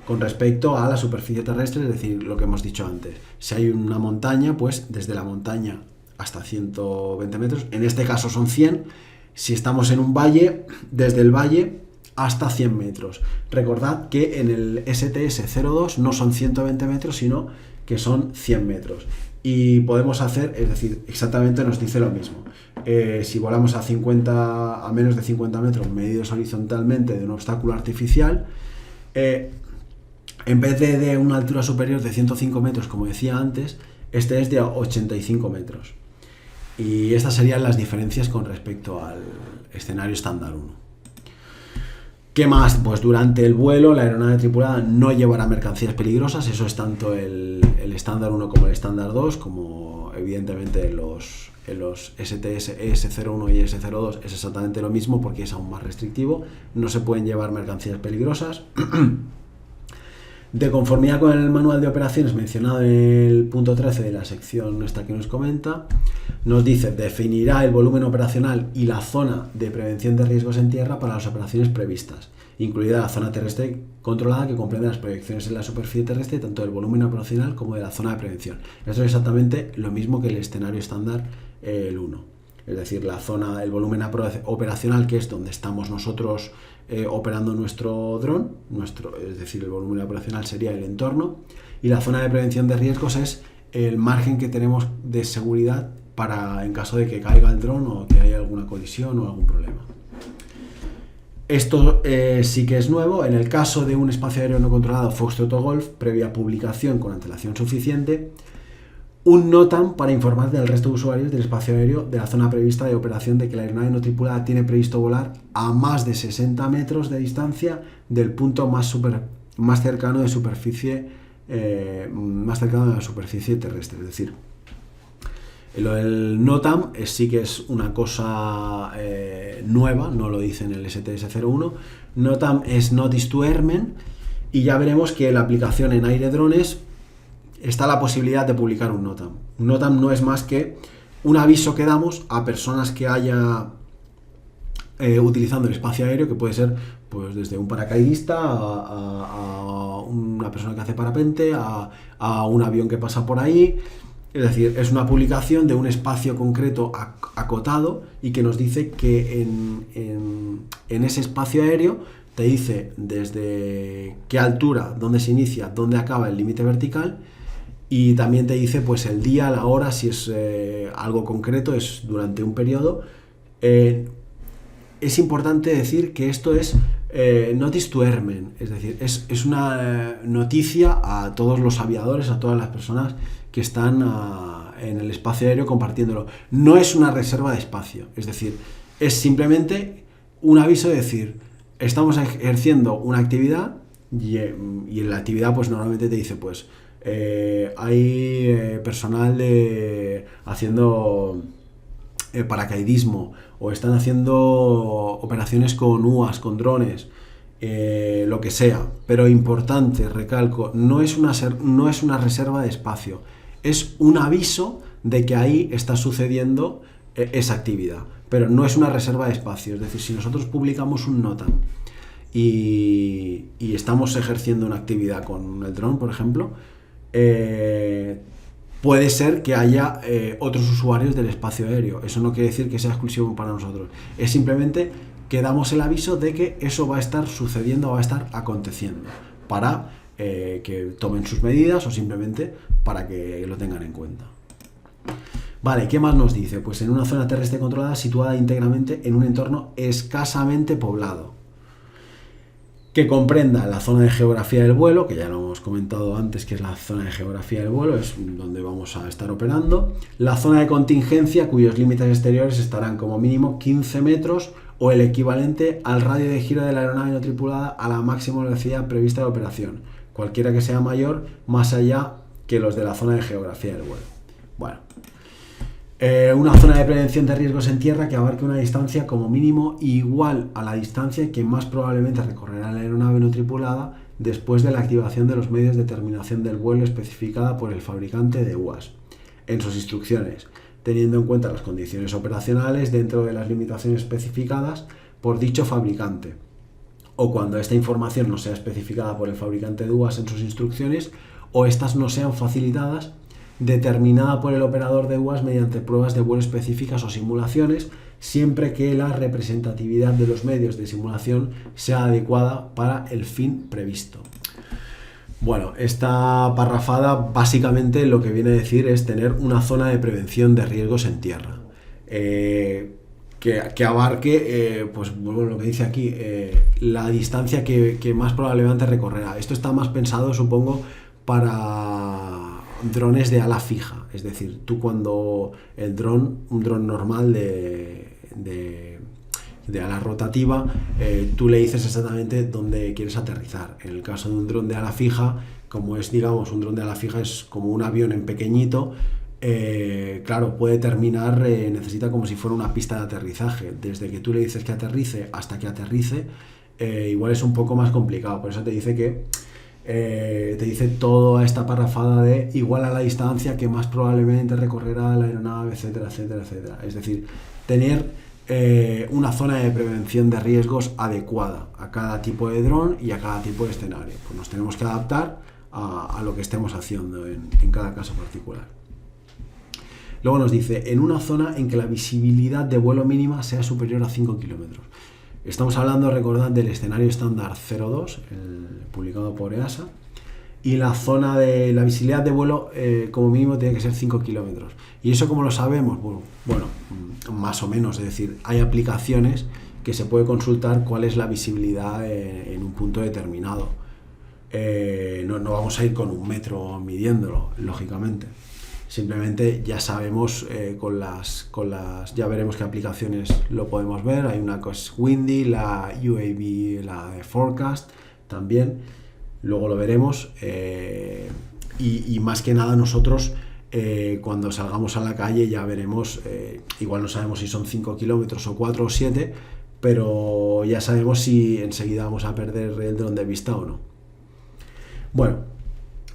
Speaker 1: con respecto a la superficie terrestre, es decir, lo que hemos dicho antes. Si hay una montaña, pues desde la montaña hasta 120 metros. En este caso son 100. Si estamos en un valle, desde el valle hasta 100 metros. Recordad que en el STS-02 no son 120 metros, sino que son 100 metros. Y podemos hacer, es decir, exactamente nos dice lo mismo. Si volamos a menos de 50 metros medidos horizontalmente de un obstáculo artificial, en vez de una altura superior de 105 metros, como decía antes, este es de 85 metros. Y estas serían las diferencias con respecto al escenario estándar 1. ¿Qué más? Pues durante el vuelo la aeronave tripulada no llevará mercancías peligrosas. Eso es tanto el estándar 1 como el estándar 2, como evidentemente en los STS, ES01 y ES02 es exactamente lo mismo porque es aún más restrictivo. No se pueden llevar mercancías peligrosas. De conformidad con el manual de operaciones mencionado en el punto 13 de la sección esta que nos comenta, nos dice: definirá el volumen operacional y la zona de prevención de riesgos en tierra para las operaciones previstas, incluida la zona terrestre controlada, que comprende las proyecciones en la superficie terrestre tanto del volumen operacional como de la zona de prevención. Esto es exactamente lo mismo que el escenario estándar el 1. Es decir, la zona, el volumen operacional, que es donde estamos nosotros operando nuestro dron, es decir, el volumen operacional sería el entorno, y la zona de prevención de riesgos es el margen que tenemos de seguridad para en caso de que caiga el dron o que haya alguna colisión o algún problema. Esto sí que es nuevo. En el caso de un espacio aéreo no controlado Foxtrot o Golf, previa publicación con antelación suficiente, un NOTAM para informar del resto de usuarios del espacio aéreo de la zona prevista de operación de que la aeronave no tripulada tiene previsto volar a más de 60 metros de distancia del punto más cercano de superficie, más cercano de la superficie terrestre. Es decir, lo del NOTAM sí que es una cosa nueva, no lo dice en el STS-01. NOTAM es Notice to Airmen, y ya veremos que la aplicación en aire drones está la posibilidad de publicar un NOTAM. Un NOTAM no es más que un aviso que damos a personas que haya utilizando el espacio aéreo, que puede ser pues desde un paracaidista a una persona que hace parapente, a un avión que pasa por ahí. Es decir, es una publicación de un espacio concreto acotado y que nos dice que en ese espacio aéreo te dice desde qué altura, dónde se inicia, dónde acaba el límite vertical, y también te dice pues el día, la hora, si es algo concreto, es durante un periodo. Es importante decir que esto es Notice to Airmen, es decir, es una noticia a todos los aviadores, a todas las personas que están en el espacio aéreo compartiéndolo. No es una reserva de espacio, es decir, es simplemente un aviso de decir, estamos ejerciendo una actividad y en la actividad pues normalmente te dice pues hay personal haciendo paracaidismo, o están haciendo operaciones con UAS, con drones, lo que sea. Pero importante, recalco, no es una reserva de espacio, es un aviso de que ahí está sucediendo esa actividad, pero no es una reserva de espacio. Es decir, si nosotros publicamos un NOTAM y estamos ejerciendo una actividad con el dron, por ejemplo, puede ser que haya otros usuarios del espacio aéreo. Eso no quiere decir que sea exclusivo para nosotros. Es simplemente que damos el aviso de que eso va a estar sucediendo, va a estar aconteciendo, para que tomen sus medidas o simplemente para que lo tengan en cuenta. Vale, ¿qué más nos dice? Pues en una zona terrestre controlada situada íntegramente en un entorno escasamente poblado, que comprenda la zona de geografía del vuelo, que ya lo hemos comentado antes, que es la zona de geografía del vuelo, es donde vamos a estar operando, la zona de contingencia, cuyos límites exteriores estarán como mínimo 15 metros o el equivalente al radio de giro de la aeronave no tripulada a la máxima velocidad prevista de operación, cualquiera que sea mayor, más allá que los de la zona de geografía del vuelo. Bueno, una zona de prevención de riesgos en tierra que abarque una distancia como mínimo igual a la distancia que más probablemente recorrerá la aeronave no tripulada después de la activación de los medios de terminación del vuelo especificada por el fabricante de UAS en sus instrucciones, teniendo en cuenta las condiciones operacionales dentro de las limitaciones especificadas por dicho fabricante, o cuando esta información no sea especificada por el fabricante de UAS en sus instrucciones o estas no sean facilitadas, determinada por el operador de UAS mediante pruebas de vuelo específicas o simulaciones, siempre que la representatividad de los medios de simulación sea adecuada para el fin previsto. Bueno, esta parrafada básicamente lo que viene a decir es tener una zona de prevención de riesgos en tierra, que abarque, pues bueno, lo que dice aquí, la distancia que más probablemente recorrerá. Esto está más pensado, supongo, para drones de ala fija, es decir, tú cuando un dron normal de ala rotativa, tú le dices exactamente dónde quieres aterrizar. En el caso de un dron de ala fija, como es, digamos, un dron de ala fija es como un avión en pequeñito, claro, puede terminar, necesita como si fuera una pista de aterrizaje. Desde que tú le dices que aterrice hasta que aterrice, igual es un poco más complicado. Por eso te dice que te dice toda esta parrafada de igual a la distancia que más probablemente recorrerá la aeronave, etcétera, etcétera, etcétera. Es decir, tener una zona de prevención de riesgos adecuada a cada tipo de dron y a cada tipo de escenario. Pues nos tenemos que adaptar a lo que estemos haciendo en cada caso particular. Luego nos dice, en una zona en que la visibilidad de vuelo mínima sea superior a 5 kilómetros. Estamos hablando, recordad, del escenario estándar 02, publicado por EASA, y la zona de la visibilidad de vuelo como mínimo tiene que ser 5 kilómetros. ¿Y eso cómo lo sabemos? Bueno, más o menos, es decir, hay aplicaciones que se puede consultar cuál es la visibilidad en un punto determinado. No vamos a ir con un metro midiéndolo, lógicamente. Simplemente ya sabemos ya veremos qué aplicaciones lo podemos ver. Hay una que es Windy, la UAV, la de Forecast también, luego lo veremos. Y más que nada nosotros cuando salgamos a la calle ya veremos, igual no sabemos si son 5 kilómetros o 4 o 7, pero ya sabemos si enseguida vamos a perder el dron de vista o no. Bueno,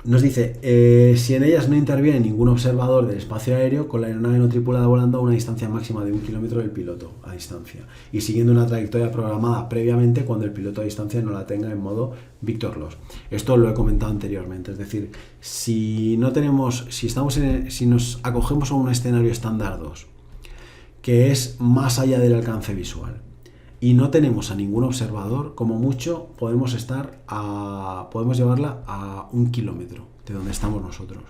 Speaker 1: nos dice, si en ellas no interviene ningún observador del espacio aéreo, con la aeronave no tripulada volando a una distancia máxima de 1 kilómetro del piloto a distancia y siguiendo una trayectoria programada previamente cuando el piloto a distancia no la tenga en modo Victor Loss. Esto lo he comentado anteriormente, es decir, si nos acogemos a un escenario estándar 2, que es más allá del alcance visual, y no tenemos a ningún observador, como mucho podemos llevarla a 1 kilómetro de donde estamos nosotros.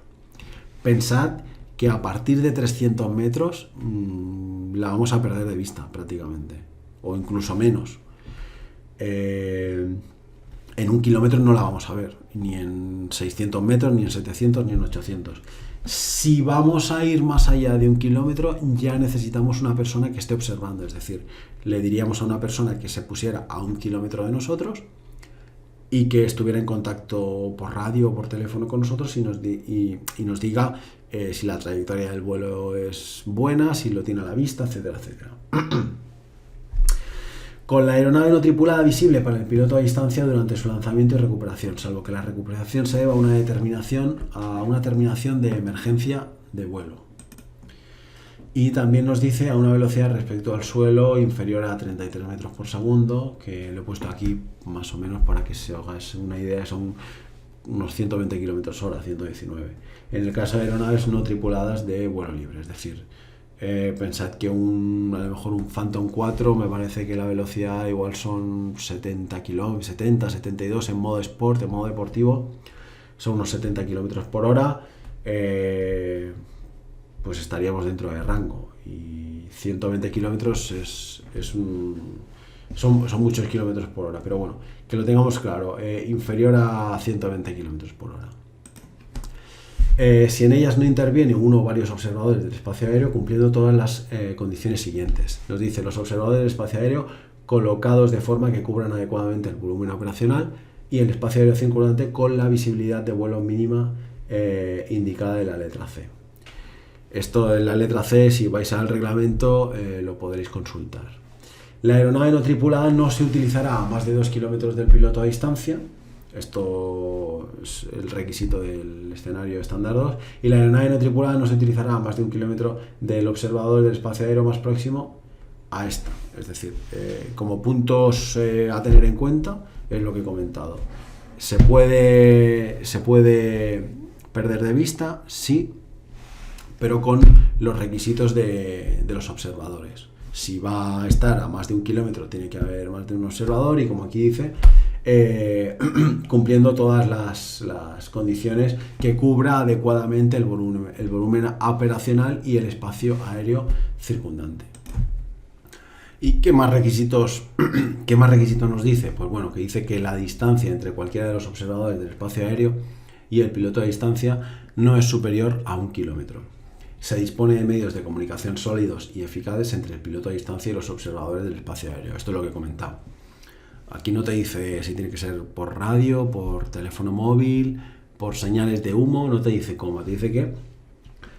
Speaker 1: Pensad que a partir de 300 metros la vamos a perder de vista prácticamente, o incluso menos. En 1 kilómetro no la vamos a ver, ni en 600 metros, ni en 700, ni en 800. Si vamos a ir más allá de 1 kilómetro, ya necesitamos una persona que esté observando, es decir, le diríamos a una persona que se pusiera a 1 kilómetro de nosotros y que estuviera en contacto por radio o por teléfono con nosotros y nos diga si la trayectoria del vuelo es buena, si lo tiene a la vista, etcétera, etcétera. Con la aeronave no tripulada visible para el piloto a distancia durante su lanzamiento y recuperación, salvo que la recuperación se deba a una terminación de emergencia de vuelo. Y también nos dice a una velocidad respecto al suelo inferior a 33 metros por segundo, que lo he puesto aquí más o menos para que se hagáis una idea, son unos 120 km hora, 119. En el caso de aeronaves no tripuladas de vuelo libre, es decir, pensad que a lo mejor un Phantom 4 me parece que la velocidad igual son 70 km, 70, 72 en modo sport, en modo deportivo, son unos 70 km por hora, pues estaríamos dentro de rango, y 120 kilómetros son muchos kilómetros por hora, pero bueno, que lo tengamos claro, inferior a 120 kilómetros por hora. Si en ellas no interviene uno o varios observadores del espacio aéreo cumpliendo todas las condiciones siguientes. Nos dice los observadores del espacio aéreo colocados de forma que cubran adecuadamente el volumen operacional y el espacio aéreo circulante con la visibilidad de vuelo mínima indicada en la letra C. Esto en la letra C, si vais al reglamento, lo podréis consultar. La aeronave no tripulada no se utilizará a más de 2 kilómetros del piloto a distancia. Esto es el requisito del escenario estándar 2. Y la aeronave no tripulada no se utilizará a más de 1 kilómetro del observador del espacio aéreo más próximo a esta. Es decir, como puntos a tener en cuenta, es lo que he comentado. ¿Se puede perder de vista? Sí, pero con los requisitos de los observadores. Si va a estar a más de 1 kilómetro, tiene que haber más de un observador, y como aquí dice, cumpliendo todas las condiciones que cubra adecuadamente el volumen operacional y el espacio aéreo circundante. ¿Y qué más requisitos nos dice? Pues bueno, que dice que la distancia entre cualquiera de los observadores del espacio aéreo y el piloto a distancia no es superior a 1 kilómetro. Se dispone de medios de comunicación sólidos y eficaces entre el piloto a distancia y los observadores del espacio aéreo. Esto es lo que he comentado. Aquí no te dice si tiene que ser por radio, por teléfono móvil, por señales de humo, no te dice cómo, te dice que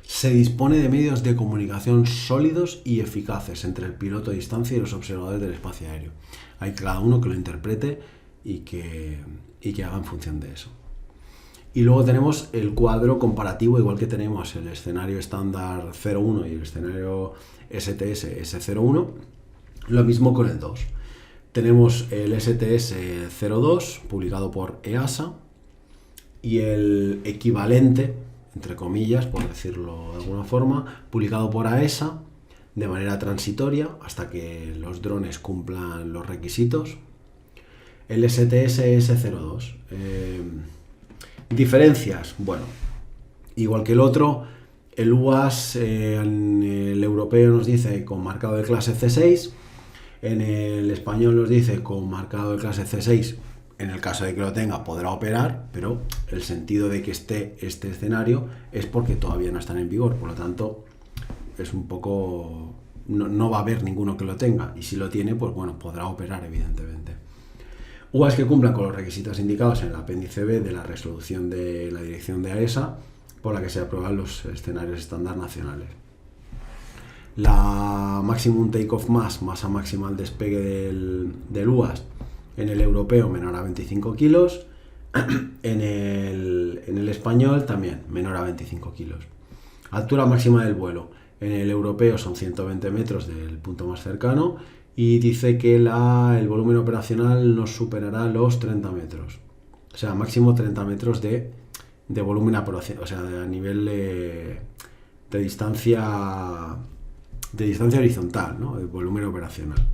Speaker 1: se dispone de medios de comunicación sólidos y eficaces entre el piloto a distancia y los observadores del espacio aéreo. Hay cada uno que lo interprete y que haga en función de eso. Y luego tenemos el cuadro comparativo, igual que tenemos el escenario estándar 01 y el escenario STS S01, lo mismo con el 2. Tenemos el STS 02, publicado por EASA, y el equivalente, entre comillas, por decirlo de alguna forma, publicado por AESA, de manera transitoria, hasta que los drones cumplan los requisitos. El STS S02. Diferencias, bueno, igual que el otro, el UAS en el europeo nos dice con marcado de clase C6, en el español nos dice con marcado de clase C6, en el caso de que lo tenga podrá operar, pero el sentido de que esté este escenario es porque todavía no están en vigor, por lo tanto es un poco, no va a haber ninguno que lo tenga, y si lo tiene, pues bueno, podrá operar evidentemente. UAS que cumplan con los requisitos indicados en el apéndice B de la resolución de la dirección de AESA, por la que se aprueban los escenarios estándar nacionales. La Maximum Takeoff Mass, masa máxima al despegue del UAS, en el europeo menor a 25 kilos, en el español también menor a 25 kilos. Altura máxima del vuelo, en el europeo son 120 metros del punto más cercano, y dice que el volumen operacional no superará los 30 metros. O sea, máximo 30 metros de volumen operacional, o sea, a nivel de distancia horizontal, ¿no? El volumen operacional.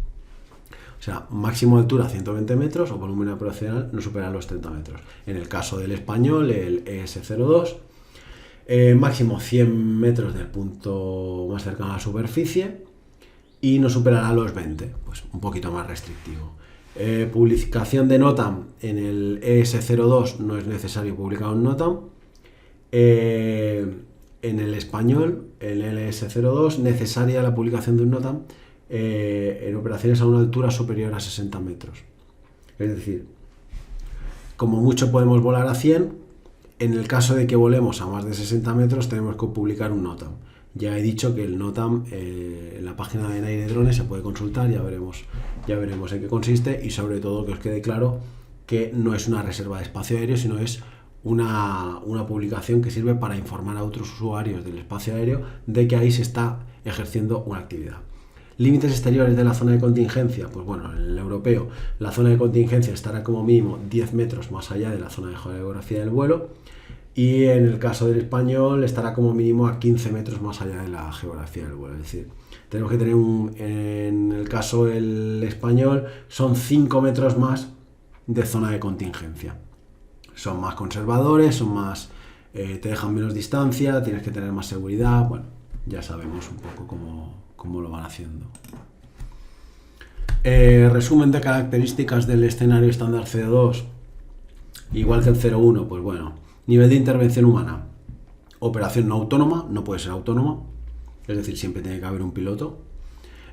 Speaker 1: O sea, máximo altura 120 metros o volumen operacional no supera los 30 metros. En el caso del español, el ES02, máximo 100 metros del punto más cercano a la superficie, y no superará los 20, pues un poquito más restrictivo. Publicación de NOTAM en el ES02 no es necesario publicar un NOTAM. En el español, el LS02, necesaria la publicación de un NOTAM en operaciones a una altura superior a 60 metros. Es decir, como mucho podemos volar a 100, en el caso de que volemos a más de 60 metros tenemos que publicar un NOTAM. Ya he dicho que el NOTAM en la página de Naire Drones se puede consultar, ya veremos en qué consiste, y sobre todo que os quede claro que no es una reserva de espacio aéreo, sino es una publicación que sirve para informar a otros usuarios del espacio aéreo de que ahí se está ejerciendo una actividad. Límites exteriores de la zona de contingencia, pues bueno, en el europeo la zona de contingencia estará como mínimo 10 metros más allá de la zona de geografía del vuelo, y en el caso del español estará como mínimo a 15 metros más allá de la geografía del vuelo. Es decir, tenemos que tener en el caso del español son 5 metros más de zona de contingencia. Son más conservadores, son más, te dejan menos distancia, tienes que tener más seguridad. Bueno, ya sabemos un poco cómo lo van haciendo. Resumen de características del escenario estándar CO2. Igual que el 01, pues bueno, nivel de intervención humana. Operación no autónoma, no puede ser autónoma, es decir, siempre tiene que haber un piloto.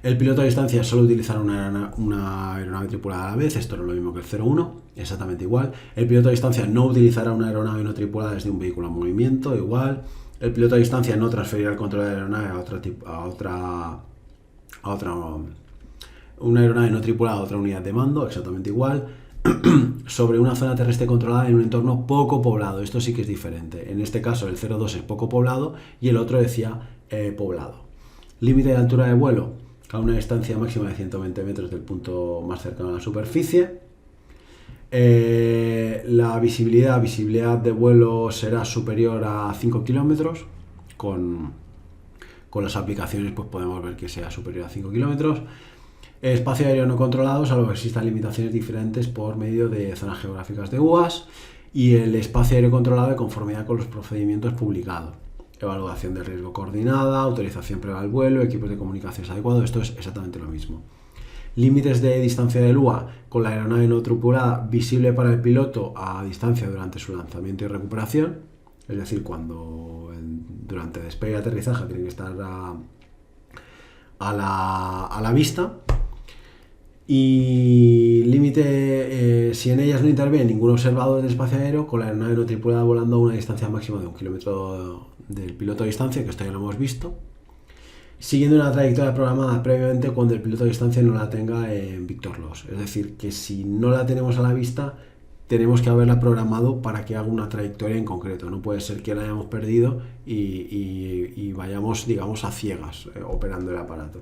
Speaker 1: El piloto a distancia solo utilizará una aeronave tripulada a la vez, esto no es lo mismo que el 01, exactamente igual. El piloto a distancia no utilizará una aeronave no tripulada desde un vehículo en movimiento, igual. El piloto a distancia no transferirá el control de la aeronave una aeronave no tripulada a otra unidad de mando, exactamente igual. Sobre una zona terrestre controlada en un entorno poco poblado, esto sí que es diferente. En este caso el 02 es poco poblado y el otro decía poblado. Límite de altura de vuelo a una distancia máxima de 120 metros del punto más cercano a la superficie. La visibilidad de vuelo será superior a 5 kilómetros. Con las aplicaciones pues podemos ver que sea superior a 5 kilómetros. Espacio aéreo no controlado, salvo que existan limitaciones diferentes por medio de zonas geográficas de UAS, y el espacio aéreo controlado de conformidad con los procedimientos publicados. Evaluación de riesgo coordinada, autorización previa al vuelo, equipos de comunicaciones adecuados, esto es exactamente lo mismo. Límites de distancia del UA con la aeronave no tripulada visible para el piloto a distancia durante su lanzamiento y recuperación, es decir, durante despegue y aterrizaje tienen que estar a la vista. Y límite, si en ellas no interviene ningún observador del espacio aéreo, con la aeronave no tripulada volando a una distancia máxima de 1 kilómetro del piloto a distancia, que esto ya lo hemos visto, siguiendo una trayectoria programada previamente cuando el piloto a distancia no la tenga en Victor Loss. Es decir, que si no la tenemos a la vista, tenemos que haberla programado para que haga una trayectoria en concreto. No puede ser que la hayamos perdido y vayamos, digamos, a ciegas operando el aparato.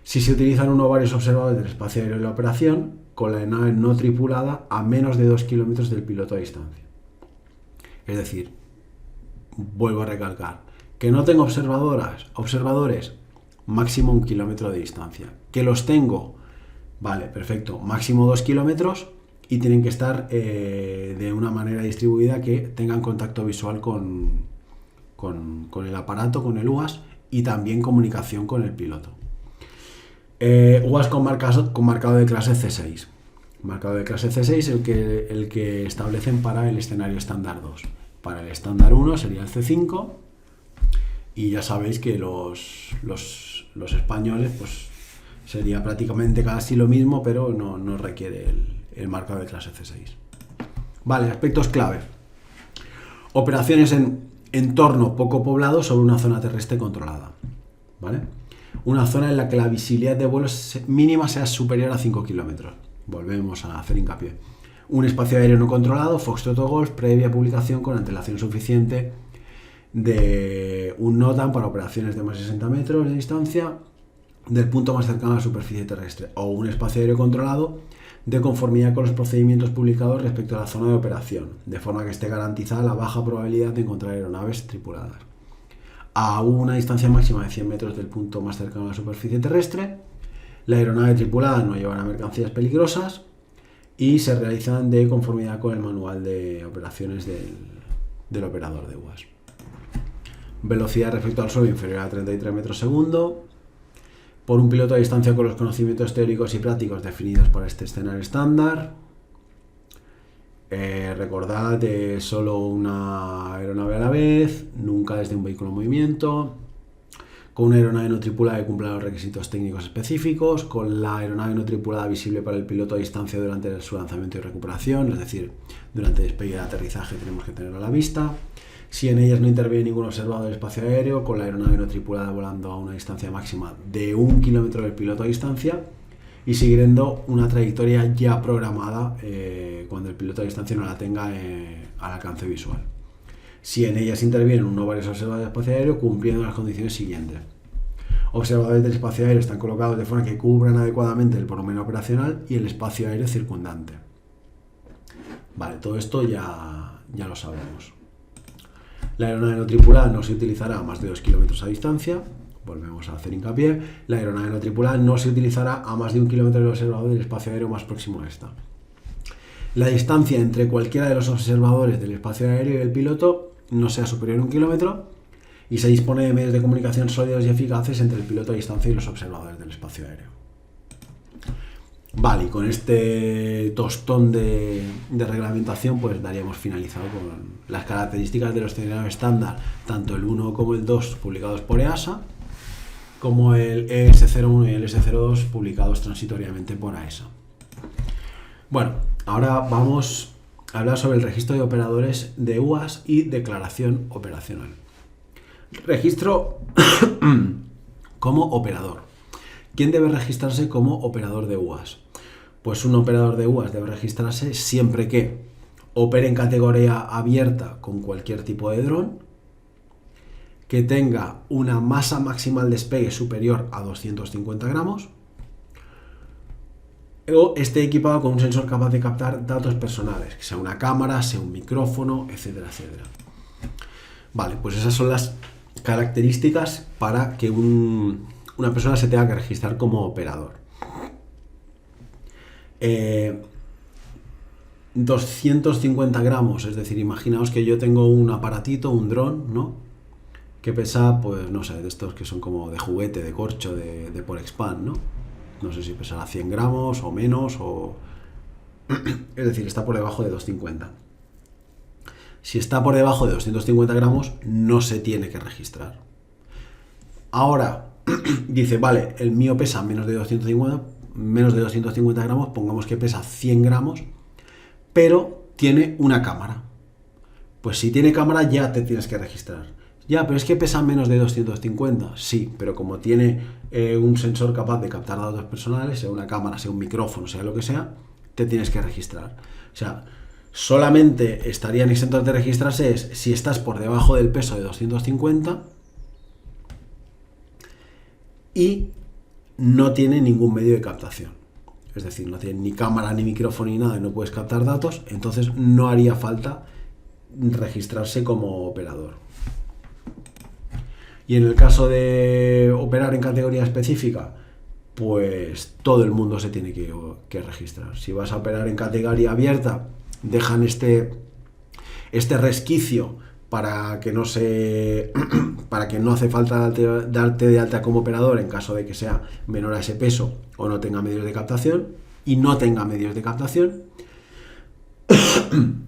Speaker 1: Si se utilizan uno o varios observadores del espacio aéreo en la operación, con la nave no tripulada a menos de 2 kilómetros del piloto a distancia. Es decir, vuelvo a recalcar, que no tengo observadores, máximo 1 kilómetro de distancia. Que los tengo, vale, perfecto, máximo 2 kilómetros, y tienen que estar de una manera distribuida que tengan contacto visual con el aparato, con el UAS, y también comunicación con el piloto. UAS con marcado de clase C6. Marcado de clase C6 el que establecen para el escenario estándar 2. Para el estándar 1 sería el C5. Y ya sabéis que los españoles pues sería prácticamente casi lo mismo, pero no requiere el marcado de clase C6. Vale, aspectos clave. Operaciones en entorno poco poblado sobre una zona terrestre controlada. ¿Vale? Una zona en la que la visibilidad de vuelo mínima sea superior a 5 kilómetros. Volvemos a hacer hincapié. Un espacio aéreo no controlado, Foxtrot o Golf, previa publicación con antelación suficiente de un NOTAM para operaciones de más de 60 metros de distancia del punto más cercano a la superficie terrestre, o un espacio aéreo controlado de conformidad con los procedimientos publicados respecto a la zona de operación, de forma que esté garantizada la baja probabilidad de encontrar aeronaves tripuladas. A una distancia máxima de 100 metros del punto más cercano a la superficie terrestre, la aeronave tripulada no llevará mercancías peligrosas y se realizan de conformidad con el manual de operaciones del operador de UAS. Velocidad respecto al suelo inferior a 33 metros segundo, por un piloto a distancia con los conocimientos teóricos y prácticos definidos para este escenario estándar. Recordad, solo una aeronave a la vez, nunca desde un vehículo en movimiento, con una aeronave no tripulada que cumpla los requisitos técnicos específicos, con la aeronave no tripulada visible para el piloto a distancia durante su lanzamiento y recuperación, es decir, durante despegue y aterrizaje tenemos que tenerlo a la vista. Si en ellas no interviene ningún observador del espacio aéreo, con la aeronave no tripulada volando a una distancia máxima de 1 kilómetro del piloto a distancia y siguiendo una trayectoria ya programada cuando el piloto a distancia no la tenga al alcance visual. Si en ellas intervienen uno o varios observadores del espacio aéreo, cumpliendo las condiciones siguientes. Observadores del espacio aéreo están colocados de forma que cubran adecuadamente el volumen operacional y el espacio aéreo circundante. Vale, todo esto ya lo sabemos. La aeronave no tripulada no se utilizará a más de 2 kilómetros a distancia. Volvemos a hacer hincapié. La aeronave no tripulada no se utilizará a más de 1 kilómetro del observador del espacio aéreo más próximo a esta. La distancia entre cualquiera de los observadores del espacio aéreo y el piloto no sea superior a 1 kilómetro y se dispone de medios de comunicación sólidos y eficaces entre el piloto a distancia y los observadores del espacio aéreo. Vale, y con este tostón de reglamentación pues daríamos finalizado con las características de los escenarios estándar, tanto el 1 como el 2 publicados por EASA, como el ES01 y el ES02 publicados transitoriamente por AESA. Bueno, ahora vamos a hablar sobre el registro de operadores de UAS y declaración operacional. Registro como operador. ¿Quién debe registrarse como operador de UAS? Pues un operador de UAS debe registrarse siempre que opere en categoría abierta con cualquier tipo de dron, que tenga una masa máxima al despegue superior a 250 gramos, o esté equipado con un sensor capaz de captar datos personales, que sea una cámara, sea un micrófono, etcétera, etcétera. Vale, pues esas son las características para que una persona se tenga que registrar como operador. 250 gramos, es decir, imaginaos que yo tengo un aparatito, un dron, ¿no? Que pesa, pues no sé, de estos que son como de juguete, de corcho, de Porexpan, ¿no? No sé si pesará 100 gramos o menos, es decir, está por debajo de 250. Si está por debajo de 250 gramos, no se tiene que registrar. Ahora, dice, vale, el mío pesa menos de 250 gramos, pongamos que pesa 100 gramos, pero tiene una cámara. Pues si tiene cámara ya te tienes que registrar. Ya, pero es que pesa menos de 250. Sí, pero como tiene un sensor capaz de captar datos personales, sea una cámara, sea un micrófono, sea lo que sea, te tienes que registrar. O sea, solamente estarían exentos de registrarse si estás por debajo del peso de 250 y no tiene ningún medio de captación. Es decir, no tiene ni cámara, ni micrófono, ni nada, y no puedes captar datos, entonces no haría falta registrarse como operador. Y en el caso de operar en categoría específica, pues todo el mundo se tiene que registrar. Si vas a operar en categoría abierta, dejan este resquicio para que no hace falta darte de alta como operador en caso de que sea menor a ese peso o no tenga medios de captación y no tenga medios de captación.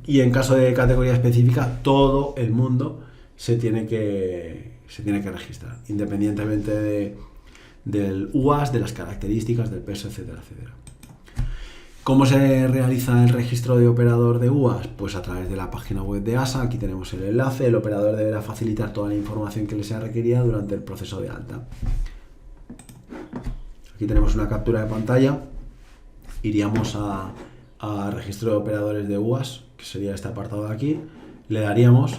Speaker 1: Y en caso de categoría específica, todo el mundo se tiene que registrar, independientemente del UAS, de las características, del peso, etcétera, etcétera. ¿Cómo se realiza el registro de operador de UAS? Pues a través de la página web de ASA. Aquí tenemos el enlace. El operador deberá facilitar toda la información que le sea requerida durante el proceso de alta. Aquí tenemos una captura de pantalla. Iríamos a registro de operadores de UAS, que sería este apartado de aquí. Le daríamos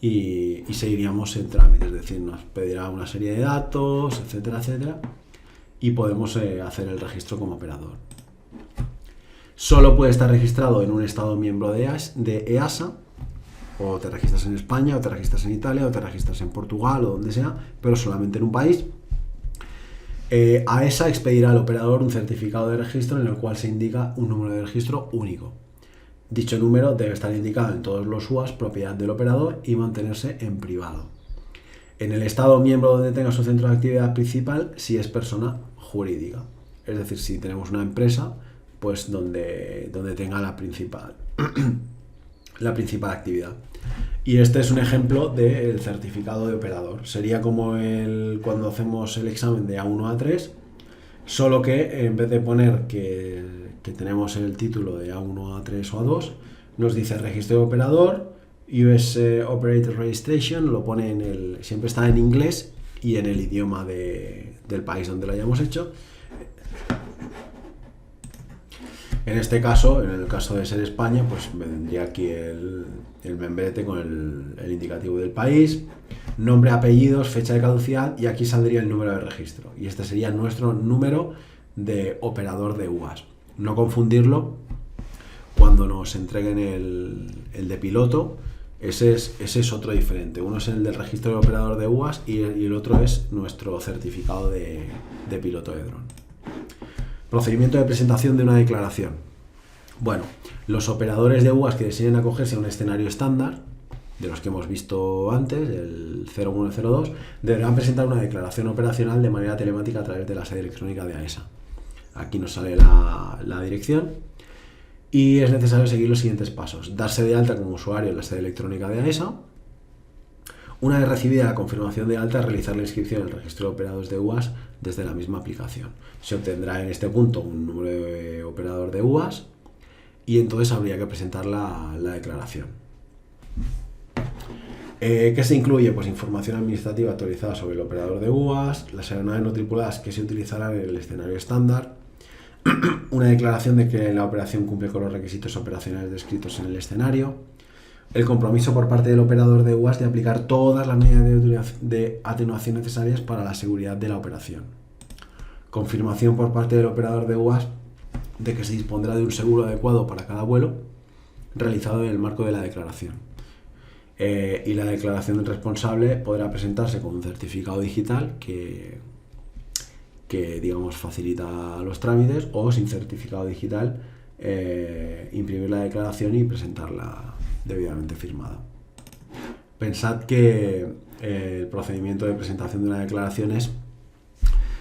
Speaker 1: y seguiríamos en trámite, es decir, nos pedirá una serie de datos, etcétera, etcétera, y podemos hacer el registro como operador. Solo puede estar registrado en un estado miembro de EASA, o te registras en España, o te registras en Italia, o te registras en Portugal, o donde sea, pero solamente en un país. AESA expedirá al operador un certificado de registro en el cual se indica un número de registro único. Dicho número debe estar indicado en todos los UAS propiedad del operador y mantenerse en privado. En el estado miembro donde tenga su centro de actividad principal, si es persona jurídica. Es decir, si tenemos una empresa, pues donde tenga la principal actividad. Y este es un ejemplo del certificado de operador. Sería como cuando hacemos el examen de A1 a A3, solo que en vez de poner que tenemos el título de A1, A3 o A2, nos dice registro de operador, US Operator Registration, lo pone siempre está en inglés y en el idioma del país donde lo hayamos hecho. En este caso, en el caso de ser España, pues vendría aquí el membrete con el indicativo del país, nombre, apellidos, fecha de caducidad, y aquí saldría el número de registro. Y este sería nuestro número de operador de UAS. No confundirlo cuando nos entreguen el de piloto. Ese es otro diferente. Uno es el del registro de operador de UAS y el otro es nuestro certificado de piloto de dron. Procedimiento de presentación de una declaración. Bueno, los operadores de UAS que deseen acogerse a un escenario estándar, de los que hemos visto antes, el 01 y el 02, deberán presentar una declaración operacional de manera telemática a través de la sede electrónica de AESA. Aquí nos sale la dirección y es necesario seguir los siguientes pasos. Darse de alta como usuario en la sede electrónica de AESA. Una vez recibida la confirmación de alta, realizar la inscripción en el registro de operadores de UAS desde la misma aplicación. Se obtendrá en este punto un número de operador de UAS y entonces habría que presentar la declaración. ¿Qué se incluye? Pues información administrativa actualizada sobre el operador de UAS, las aeronaves no tripuladas que se utilizarán en el escenario estándar, una declaración de que la operación cumple con los requisitos operacionales descritos en el escenario, el compromiso por parte del operador de UAS de aplicar todas las medidas de atenuación necesarias para la seguridad de la operación. Confirmación por parte del operador de UAS de que se dispondrá de un seguro adecuado para cada vuelo, realizado en el marco de la declaración. Y la declaración del responsable podrá presentarse con un certificado digital que digamos facilita los trámites, o sin certificado digital imprimir la declaración y presentarla debidamente firmada. Pensad que el procedimiento de presentación de una declaración es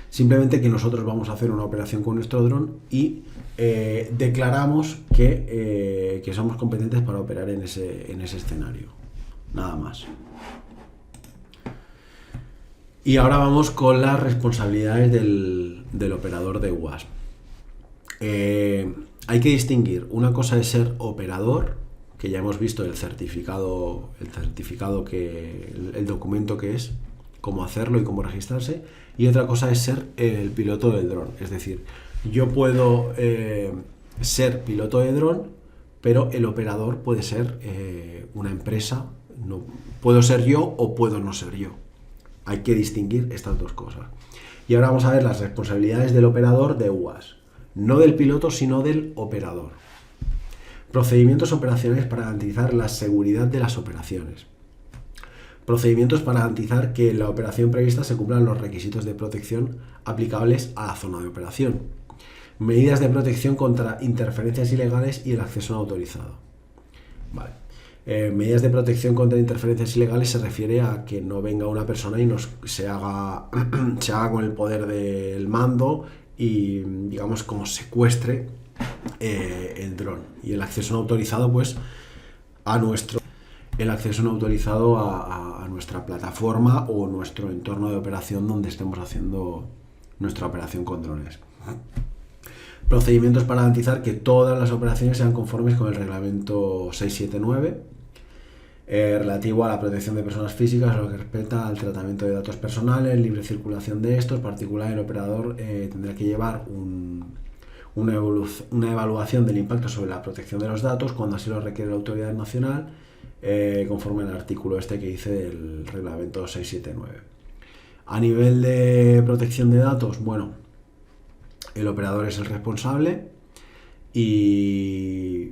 Speaker 1: simplemente que nosotros vamos a hacer una operación con nuestro dron y declaramos que somos competentes para operar en ese escenario. Nada más. Y ahora vamos con las responsabilidades del operador de UAS. Hay que distinguir, una cosa es ser operador, que ya hemos visto el certificado el documento que es, cómo hacerlo y cómo registrarse, y otra cosa es ser el piloto del dron. Es decir, yo puedo ser piloto de dron, pero el operador puede ser una empresa. No, puedo ser yo o puedo no ser yo. Hay que distinguir estas dos cosas. Y ahora vamos a ver las responsabilidades del operador de UAS. No del piloto, sino del operador. Procedimientos operacionales para garantizar la seguridad de las operaciones. Procedimientos para garantizar que en la operación prevista se cumplan los requisitos de protección aplicables a la zona de operación. Medidas de protección contra interferencias ilegales y el acceso no autorizado. Vale. Medidas de protección contra interferencias ilegales se refiere a que no venga una persona y se haga con el poder del mando y, digamos, como secuestre el dron. Y el acceso no autorizado, pues, a nuestra plataforma o nuestro entorno de operación donde estemos haciendo nuestra operación con drones. Procedimientos para garantizar que todas las operaciones sean conformes con el reglamento 679 relativo a la protección de personas físicas, a lo que respecta al tratamiento de datos personales, libre circulación de estos. Particular, el operador tendrá que llevar una evaluación del impacto sobre la protección de los datos cuando así lo requiere la autoridad nacional, conforme al artículo que dice del reglamento 679. A nivel de protección de datos, bueno, el operador es el responsable y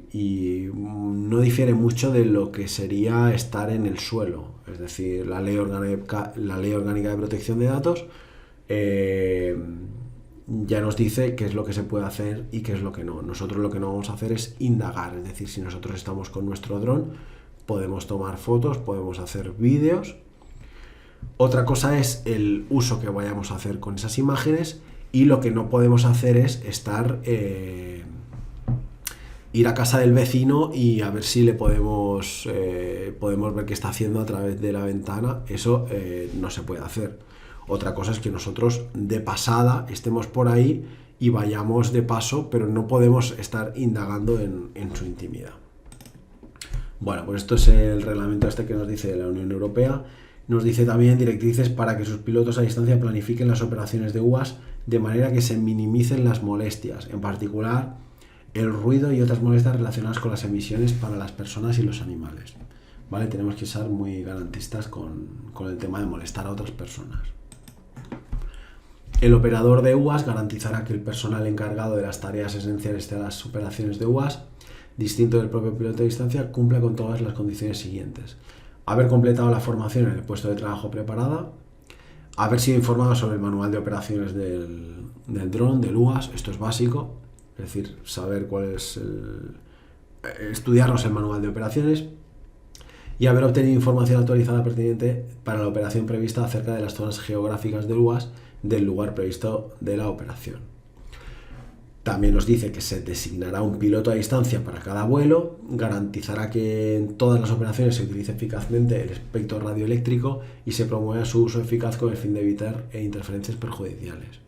Speaker 1: no difiere mucho de lo que sería estar en el suelo. Es decir, la ley orgánica de protección de datos ya nos dice qué es lo que se puede hacer y qué es lo que no. Nosotros lo que no vamos a hacer es indagar. Es decir, si nosotros estamos con nuestro dron, podemos tomar fotos, podemos hacer vídeos. Otra cosa es el uso que vayamos a hacer con esas imágenes. Y lo que no podemos hacer es estar ir a casa del vecino y a ver si le podemos ver qué está haciendo a través de la ventana. Eso no se puede hacer. Otra cosa es que nosotros de pasada estemos por ahí y vayamos de paso, pero no podemos estar indagando en su intimidad. Bueno, pues esto es el reglamento que nos dice la Unión Europea. Nos dice también directrices para que sus pilotos a distancia planifiquen las operaciones de UAS de manera que se minimicen las molestias, en particular el ruido y otras molestias relacionadas con las emisiones para las personas y los animales. ¿Vale? Tenemos que ser muy garantistas con el tema de molestar a otras personas. El operador de UAS garantizará que el personal encargado de las tareas esenciales de las operaciones de UAS, distinto del propio piloto a distancia, cumpla con todas las condiciones siguientes: haber completado la formación en el puesto de trabajo preparada, haber sido informado sobre el manual de operaciones del dron, del UAS, esto es básico, es decir, saber cuál es estudiarnos el manual de operaciones, y haber obtenido información actualizada pertinente para la operación prevista acerca de las zonas geográficas del UAS del lugar previsto de la operación. También nos dice que se designará un piloto a distancia para cada vuelo, garantizará que en todas las operaciones se utilice eficazmente el espectro radioeléctrico y se promueva su uso eficaz con el fin de evitar interferencias perjudiciales.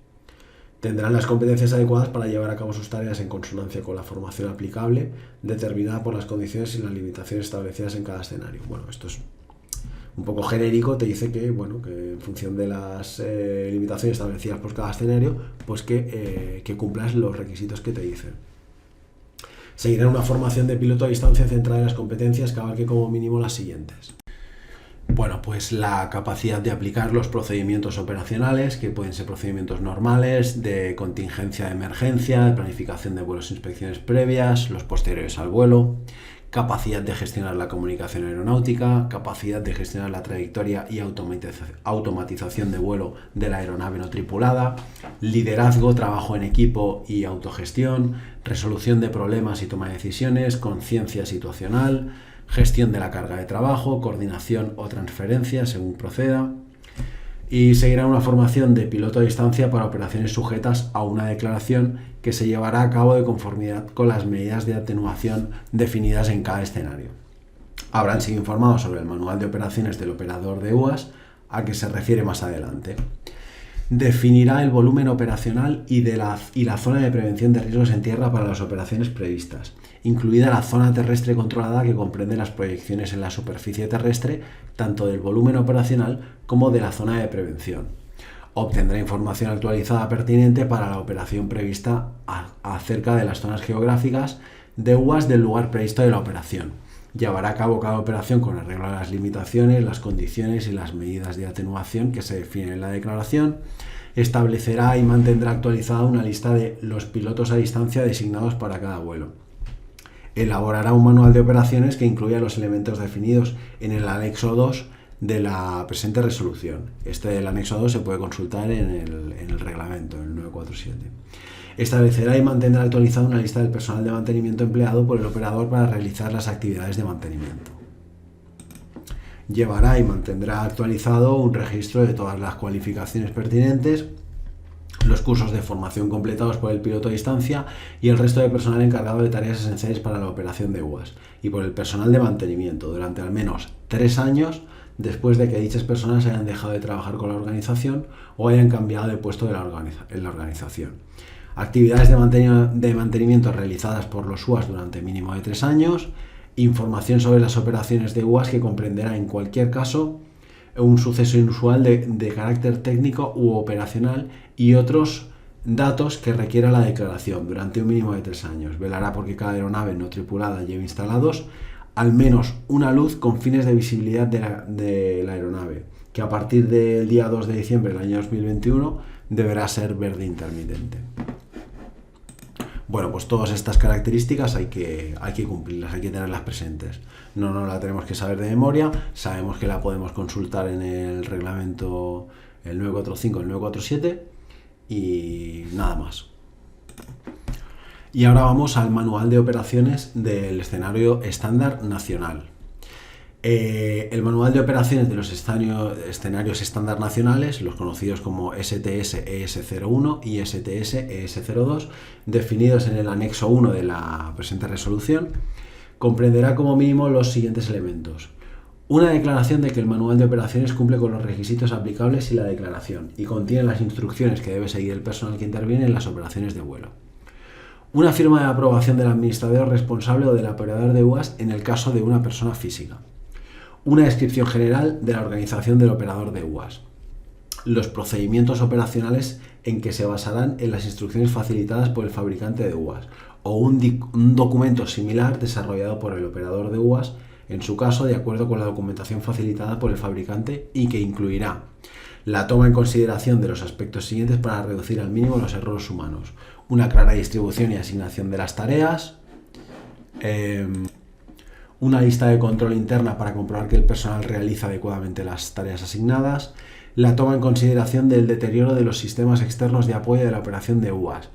Speaker 1: Tendrán las competencias adecuadas para llevar a cabo sus tareas en consonancia con la formación aplicable, determinada por las condiciones y las limitaciones establecidas en cada escenario. Bueno, esto es un poco genérico, te dice que, bueno, que en función de las limitaciones establecidas por cada escenario, pues que cumplas los requisitos que te dicen. Seguirá una formación de piloto a distancia centrada en las competencias que abarque como mínimo las siguientes. Bueno, pues la capacidad de aplicar los procedimientos operacionales, que pueden ser procedimientos normales, de contingencia de emergencia, de planificación de vuelos e inspecciones previas, los posteriores al vuelo, capacidad de gestionar la comunicación aeronáutica, capacidad de gestionar la trayectoria y automatización de vuelo de la aeronave no tripulada, liderazgo, trabajo en equipo y autogestión, resolución de problemas y toma de decisiones, conciencia situacional, gestión de la carga de trabajo, coordinación o transferencia según proceda. Y seguirá una formación de piloto a distancia para operaciones sujetas a una declaración que se llevará a cabo de conformidad con las medidas de atenuación definidas en cada escenario. Habrán sido informados sobre el manual de operaciones del operador de UAS, a que se refiere más adelante. Definirá el volumen operacional y la zona de prevención de riesgos en tierra para las operaciones previstas, incluida la zona terrestre controlada, que comprende las proyecciones en la superficie terrestre tanto del volumen operacional como de la zona de prevención. Obtendrá información actualizada pertinente para la operación prevista acerca de las zonas geográficas de UAS del lugar previsto de la operación. Llevará a cabo cada operación con arreglo a las limitaciones, las condiciones y las medidas de atenuación que se definen en la declaración. Establecerá y mantendrá actualizada una lista de los pilotos a distancia designados para cada vuelo. Elaborará un manual de operaciones que incluya los elementos definidos en el anexo 2 de la presente resolución. El anexo 2 se puede consultar en el reglamento, en el 947. Establecerá y mantendrá actualizada una lista del personal de mantenimiento empleado por el operador para realizar las actividades de mantenimiento. Llevará y mantendrá actualizado un registro de todas las cualificaciones pertinentes, los cursos de formación completados por el piloto a distancia y el resto de personal encargado de tareas esenciales para la operación de UAS, y por el personal de mantenimiento durante al menos 3 años después de que dichas personas hayan dejado de trabajar con la organización o hayan cambiado de puesto en la organización. Actividades de mantenimiento realizadas por los UAS durante mínimo de 3 años, información sobre las operaciones de UAS que comprenderá en cualquier caso un suceso inusual de carácter técnico u operacional y otros datos que requiera la declaración durante un mínimo de 3 años. Velará porque cada aeronave no tripulada lleve instalados al menos una luz con fines de visibilidad de la aeronave, que a partir del día 2 de diciembre del año 2021 deberá ser verde intermitente. Bueno, pues todas estas características hay que cumplirlas, hay que tenerlas presentes. No la tenemos que saber de memoria, sabemos que la podemos consultar en el reglamento el 945, el 947 y nada más. Y ahora vamos al manual de operaciones del escenario estándar nacional. El manual de operaciones de los escenarios estándar nacionales, los conocidos como STS ES01 y STS ES02, definidos en el anexo 1 de la presente resolución, comprenderá como mínimo los siguientes elementos. Una declaración de que el manual de operaciones cumple con los requisitos aplicables y la declaración, y contiene las instrucciones que debe seguir el personal que interviene en las operaciones de vuelo. Una firma de aprobación del administrador responsable o del operador de UAS en el caso de una persona física. Una descripción general de la organización del operador de UAS. Los procedimientos operacionales en que se basarán en las instrucciones facilitadas por el fabricante de UAS, o un documento similar desarrollado por el operador de UAS, en su caso de acuerdo con la documentación facilitada por el fabricante, y que incluirá la toma en consideración de los aspectos siguientes para reducir al mínimo los errores humanos: una clara distribución y asignación de las tareas, una lista de control interna para comprobar que el personal realiza adecuadamente las tareas asignadas, la toma en consideración del deterioro de los sistemas externos de apoyo de la operación de UAS,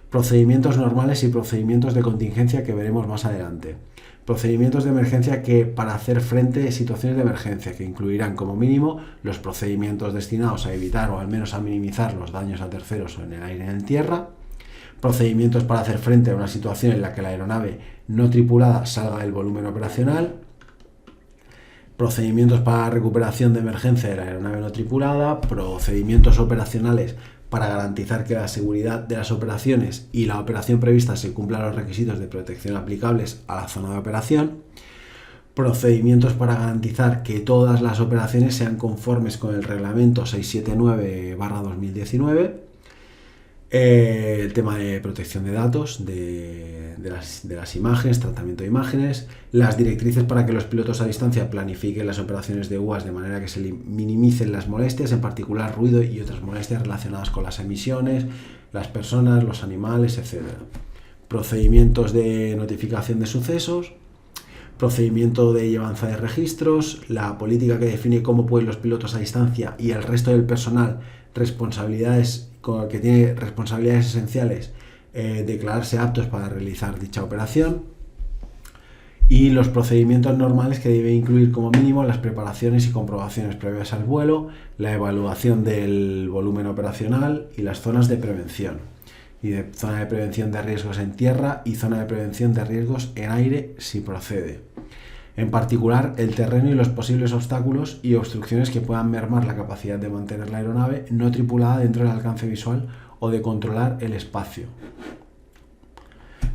Speaker 1: procedimientos normales y procedimientos de contingencia que veremos más adelante, procedimientos de emergencia para hacer frente a situaciones de emergencia, que incluirán como mínimo los procedimientos destinados a evitar o al menos a minimizar los daños a terceros o en el aire y en tierra, procedimientos para hacer frente a una situación en la que la aeronave no tripulada salga del volumen operacional, procedimientos para la recuperación de emergencia de la aeronave no tripulada, procedimientos operacionales para garantizar que la seguridad de las operaciones y la operación prevista se cumplan los requisitos de protección aplicables a la zona de operación, procedimientos para garantizar que todas las operaciones sean conformes con el reglamento 679/2019, el tema de protección de datos, de las imágenes, tratamiento de imágenes, las directrices para que los pilotos a distancia planifiquen las operaciones de UAS de manera que se minimicen las molestias, en particular ruido y otras molestias relacionadas con las emisiones, las personas, los animales, etc. Procedimientos de notificación de sucesos, procedimiento de llevanza de registros, la política que define cómo pueden los pilotos a distancia y el resto del personal que tiene responsabilidades esenciales declararse aptos para realizar dicha operación, y los procedimientos normales que debe incluir como mínimo las preparaciones y comprobaciones previas al vuelo, la evaluación del volumen operacional y las zonas de prevención, y de zona de prevención de riesgos en tierra y zona de prevención de riesgos en aire si procede. En particular, el terreno y los posibles obstáculos y obstrucciones que puedan mermar la capacidad de mantener la aeronave no tripulada dentro del alcance visual o de controlar el espacio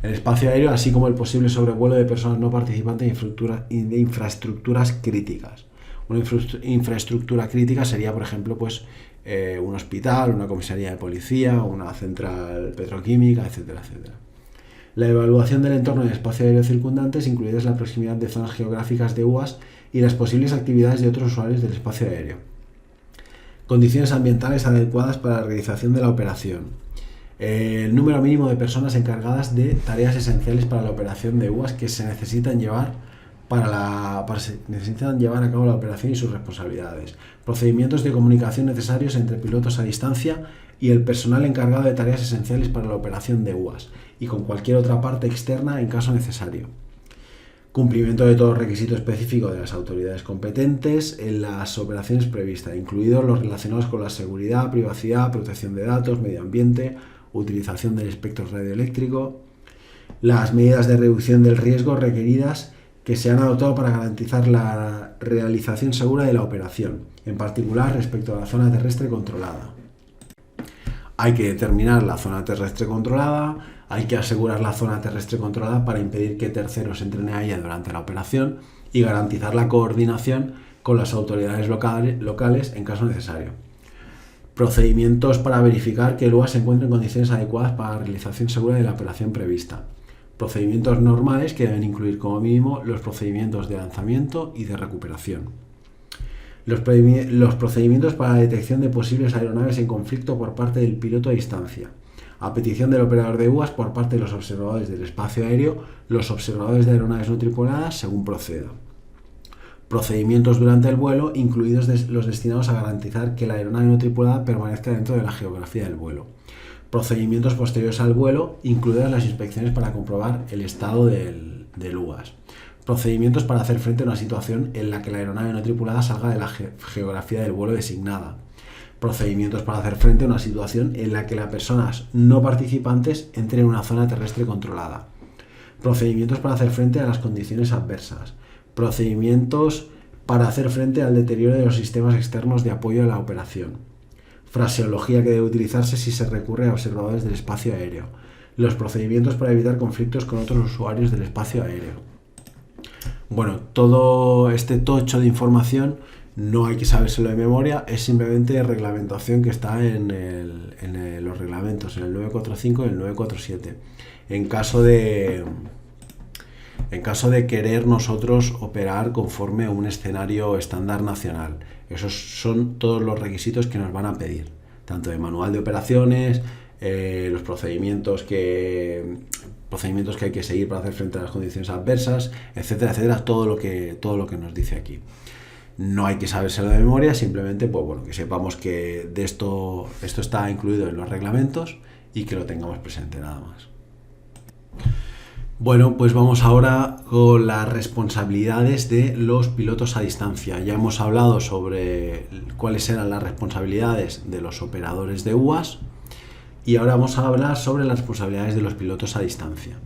Speaker 1: aéreo, así como el posible sobrevuelo de personas no participantes de infraestructuras críticas. Una infraestructura crítica sería, por ejemplo, un hospital, una comisaría de policía, una central petroquímica, etcétera, etcétera. La evaluación del entorno y espacio aéreo circundantes, incluidas la proximidad de zonas geográficas de UAS y las posibles actividades de otros usuarios del espacio aéreo. Condiciones ambientales adecuadas para la realización de la operación. El número mínimo de personas encargadas de tareas esenciales para la operación de UAS que se necesitan llevar a cabo la operación y sus responsabilidades. Procedimientos de comunicación necesarios entre pilotos a distancia y el personal encargado de tareas esenciales para la operación de UAS y con cualquier otra parte externa en caso necesario. Cumplimiento de todo requisito específico de las autoridades competentes en las operaciones previstas, incluidos los relacionados con la seguridad, privacidad, protección de datos, medio ambiente, utilización del espectro radioeléctrico, las medidas de reducción del riesgo requeridas que se han adoptado para garantizar la realización segura de la operación, en particular respecto a la zona terrestre controlada. Hay que determinar la zona terrestre controlada, hay que asegurar la zona terrestre controlada para impedir que terceros entren a ella durante la operación y garantizar la coordinación con las autoridades locales en caso necesario. Procedimientos para verificar que el UAS se encuentre en condiciones adecuadas para la realización segura de la operación prevista. Procedimientos normales que deben incluir como mínimo los procedimientos de lanzamiento y de recuperación. Los procedimientos para la detección de posibles aeronaves en conflicto por parte del piloto a distancia. A petición del operador de UAS por parte de los observadores del espacio aéreo, los observadores de aeronaves no tripuladas, según proceda. Procedimientos durante el vuelo, incluidos los destinados a garantizar que la aeronave no tripulada permanezca dentro de la geografía del vuelo. Procedimientos posteriores al vuelo, incluidas las inspecciones para comprobar el estado del UAS. Procedimientos para hacer frente a una situación en la que la aeronave no tripulada salga de la geografía del vuelo designada. Procedimientos para hacer frente a una situación en la que las personas no participantes entren en una zona terrestre controlada. Procedimientos para hacer frente a las condiciones adversas. Procedimientos para hacer frente al deterioro de los sistemas externos de apoyo a la operación. Fraseología que debe utilizarse si se recurre a observadores del espacio aéreo. Los procedimientos para evitar conflictos con otros usuarios del espacio aéreo. Bueno, todo este tocho de información no hay que sabérselo de memoria, es simplemente reglamentación que está en los reglamentos, en el 945 y el 947. En caso de querer nosotros operar conforme a un escenario estándar nacional. Esos son todos los requisitos que nos van a pedir, tanto de manual de operaciones, los procedimientos que hay que seguir para hacer frente a las condiciones adversas, etcétera, etcétera, todo lo que nos dice aquí. No hay que sabérselo de memoria, simplemente pues, bueno, que sepamos que de esto está incluido en los reglamentos y que lo tengamos presente nada más. Bueno, pues vamos ahora con las responsabilidades de los pilotos a distancia. Ya hemos hablado sobre cuáles eran las responsabilidades de los operadores de UAS y ahora vamos a hablar sobre las responsabilidades de los pilotos a distancia.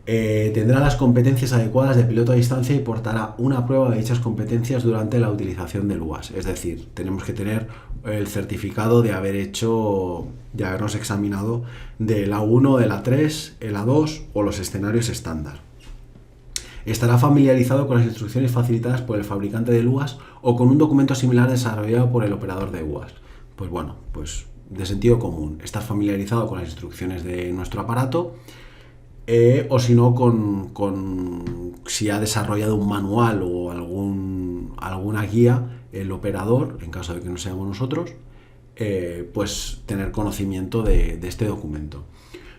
Speaker 1: Tendrá las competencias adecuadas de piloto a distancia y portará una prueba de dichas competencias durante la utilización del UAS. Es decir, tenemos que tener el certificado de habernos examinado del A1, del A3, el A2 o los escenarios estándar. Estará familiarizado con las instrucciones facilitadas por el fabricante del UAS o con un documento similar desarrollado por el operador de UAS. Pues bueno, pues de sentido común, estar familiarizado con las instrucciones de nuestro aparato. O si no, si ha desarrollado un manual o alguna guía, el operador, en caso de que no seamos nosotros, pues tener conocimiento de este documento.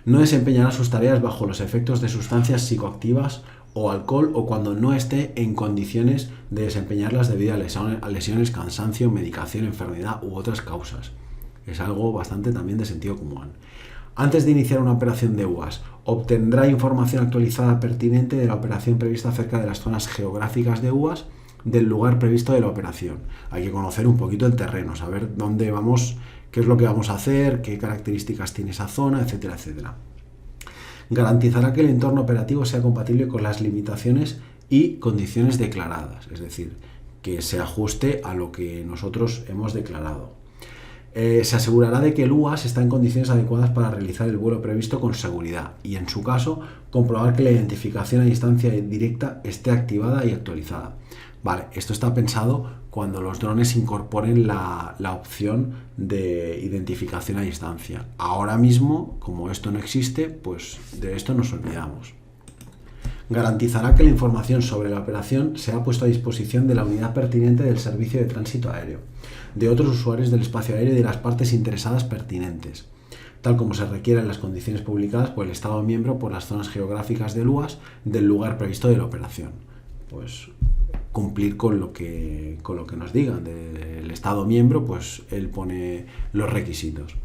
Speaker 1: No desempeñará sus tareas bajo los efectos de sustancias psicoactivas o alcohol o cuando no esté en condiciones de desempeñarlas debido a lesiones, cansancio, medicación, enfermedad u otras causas. Es algo bastante también de sentido común. Antes de iniciar una operación de UAS, obtendrá información actualizada pertinente de la operación prevista acerca de las zonas geográficas de UAS del lugar previsto de la operación. Hay que conocer un poquito el terreno, saber dónde vamos, qué es lo que vamos a hacer, qué características tiene esa zona, etcétera, etcétera. Garantizará que el entorno operativo sea compatible con las limitaciones y condiciones declaradas, es decir, que se ajuste a lo que nosotros hemos declarado. Se asegurará de que el UAS está en condiciones adecuadas para realizar el vuelo previsto con seguridad y, en su caso, comprobar que la identificación a distancia directa esté activada y actualizada. Vale, esto está pensado cuando los drones incorporen la opción de identificación a distancia. Ahora mismo, como esto no existe, pues de esto nos olvidamos. Garantizará que la información sobre la operación sea puesta a disposición de la unidad pertinente del servicio de tránsito aéreo, de otros usuarios del espacio aéreo y de las partes interesadas pertinentes, tal como se requiere en las condiciones publicadas por el Estado miembro por las zonas geográficas del UAS del lugar previsto de la operación. Pues cumplir con lo que nos digan del Estado miembro, pues él pone los requisitos.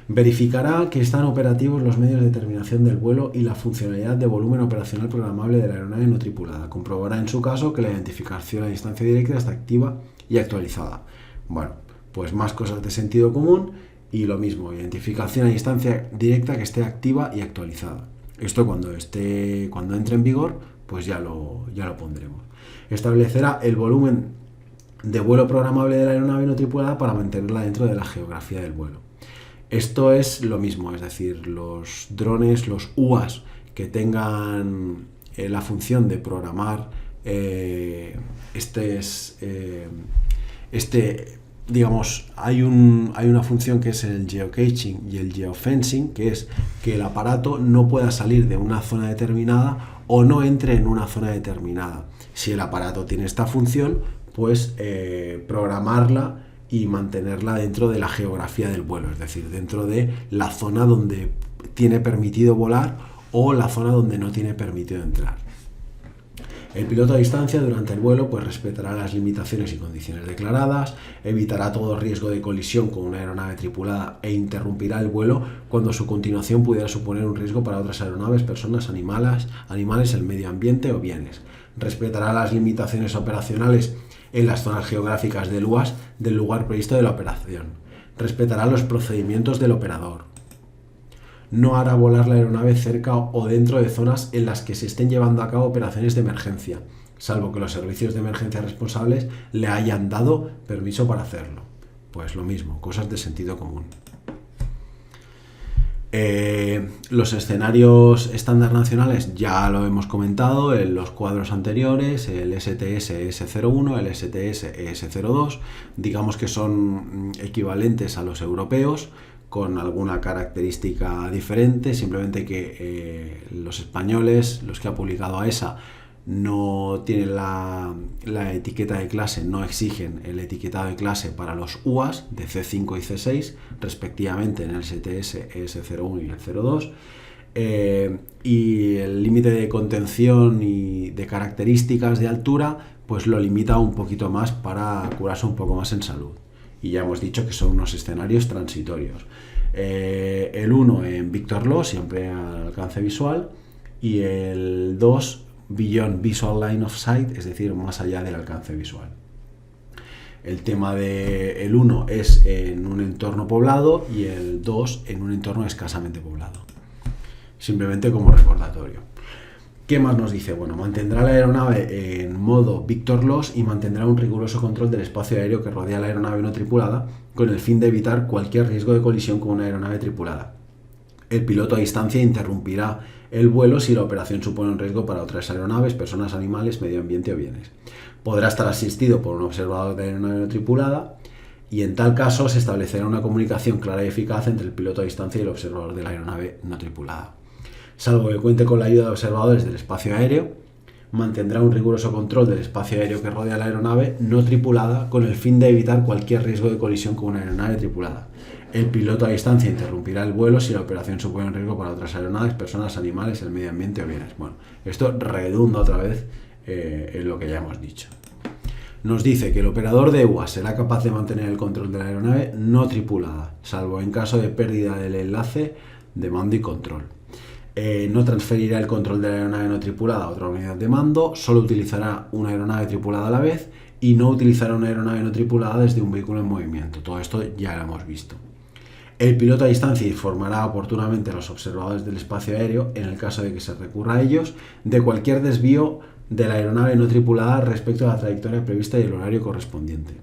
Speaker 1: Verificará que están operativos los medios de terminación del vuelo y la funcionalidad de volumen operacional programable de la aeronave no tripulada. Comprobará en su caso que la identificación a distancia directa está activa y actualizada. Bueno, pues más cosas de sentido común y lo mismo, identificación a distancia directa que esté activa y actualizada. Esto cuando entre en vigor, pues ya lo pondremos. Establecerá el volumen de vuelo programable de la aeronave no tripulada para mantenerla dentro de la geografía del vuelo. Esto es lo mismo, es decir, los drones, los UAS que tengan la función de programar digamos, hay una función que es el geocaching y el geofencing, que es que el aparato no pueda salir de una zona determinada o no entre en una zona determinada. Si el aparato tiene esta función, pues programarla y mantenerla dentro de la geografía del vuelo, es decir, dentro de la zona donde tiene permitido volar o la zona donde no tiene permitido entrar. El piloto a distancia durante el vuelo pues respetará las limitaciones y condiciones declaradas, evitará todo riesgo de colisión con una aeronave tripulada e interrumpirá el vuelo cuando su continuación pudiera suponer un riesgo para otras aeronaves, personas, animales, el medio ambiente o bienes. Respetará las limitaciones operacionales en las zonas geográficas del UAS del lugar previsto de la operación. Respetará los procedimientos del operador. No hará volar la aeronave cerca o dentro de zonas en las que se estén llevando a cabo operaciones de emergencia, salvo que los servicios de emergencia responsables le hayan dado permiso para hacerlo. Pues lo mismo, cosas de sentido común. Los escenarios estándar nacionales ya lo hemos comentado en los cuadros anteriores, el STS ES01, el STS ES02, digamos que son equivalentes a los europeos, con alguna característica diferente, simplemente que los españoles, los que ha publicado AESA, no tienen la etiqueta de clase, no exigen el etiquetado de clase para los UAS de C5 y C6, respectivamente en el STS ES01 y el 02, y el límite de contención y de características de altura pues lo limita un poquito más para curarse un poco más en salud. Y ya hemos dicho que son unos escenarios transitorios. El 1 en Victor Law, siempre al alcance visual, y el 2 Beyond Visual Line of Sight, es decir, más allá del alcance visual. El tema del 1 es en un entorno poblado y el 2 en un entorno escasamente poblado. Simplemente como recordatorio. ¿Qué más nos dice? Bueno, mantendrá la aeronave en modo Victor Loss y mantendrá un riguroso control del espacio aéreo que rodea la aeronave no tripulada con el fin de evitar cualquier riesgo de colisión con una aeronave tripulada. El piloto a distancia interrumpirá el vuelo si la operación supone un riesgo para otras aeronaves, personas, animales, medio ambiente o bienes. Podrá estar asistido por un observador de aeronave no tripulada y en tal caso se establecerá una comunicación clara y eficaz entre el piloto a distancia y el observador de la aeronave no tripulada. Salvo que cuente con la ayuda de observadores del espacio aéreo, mantendrá un riguroso control del espacio aéreo que rodea la aeronave no tripulada con el fin de evitar cualquier riesgo de colisión con una aeronave tripulada. El piloto a distancia interrumpirá el vuelo si la operación supone un riesgo para otras aeronaves, personas, animales, el medio ambiente o bienes. Bueno, esto redunda otra vez en lo que ya hemos dicho. Nos dice que el operador de UAS será capaz de mantener el control de la aeronave no tripulada, salvo en caso de pérdida del enlace de mando y control. No transferirá el control de la aeronave no tripulada a otra unidad de mando, solo utilizará una aeronave tripulada a la vez y no utilizará una aeronave no tripulada desde un vehículo en movimiento. Todo esto ya lo hemos visto. El piloto a distancia informará oportunamente a los observadores del espacio aéreo, en el caso de que se recurra a ellos, de cualquier desvío de la aeronave no tripulada respecto a la trayectoria prevista y el horario correspondiente.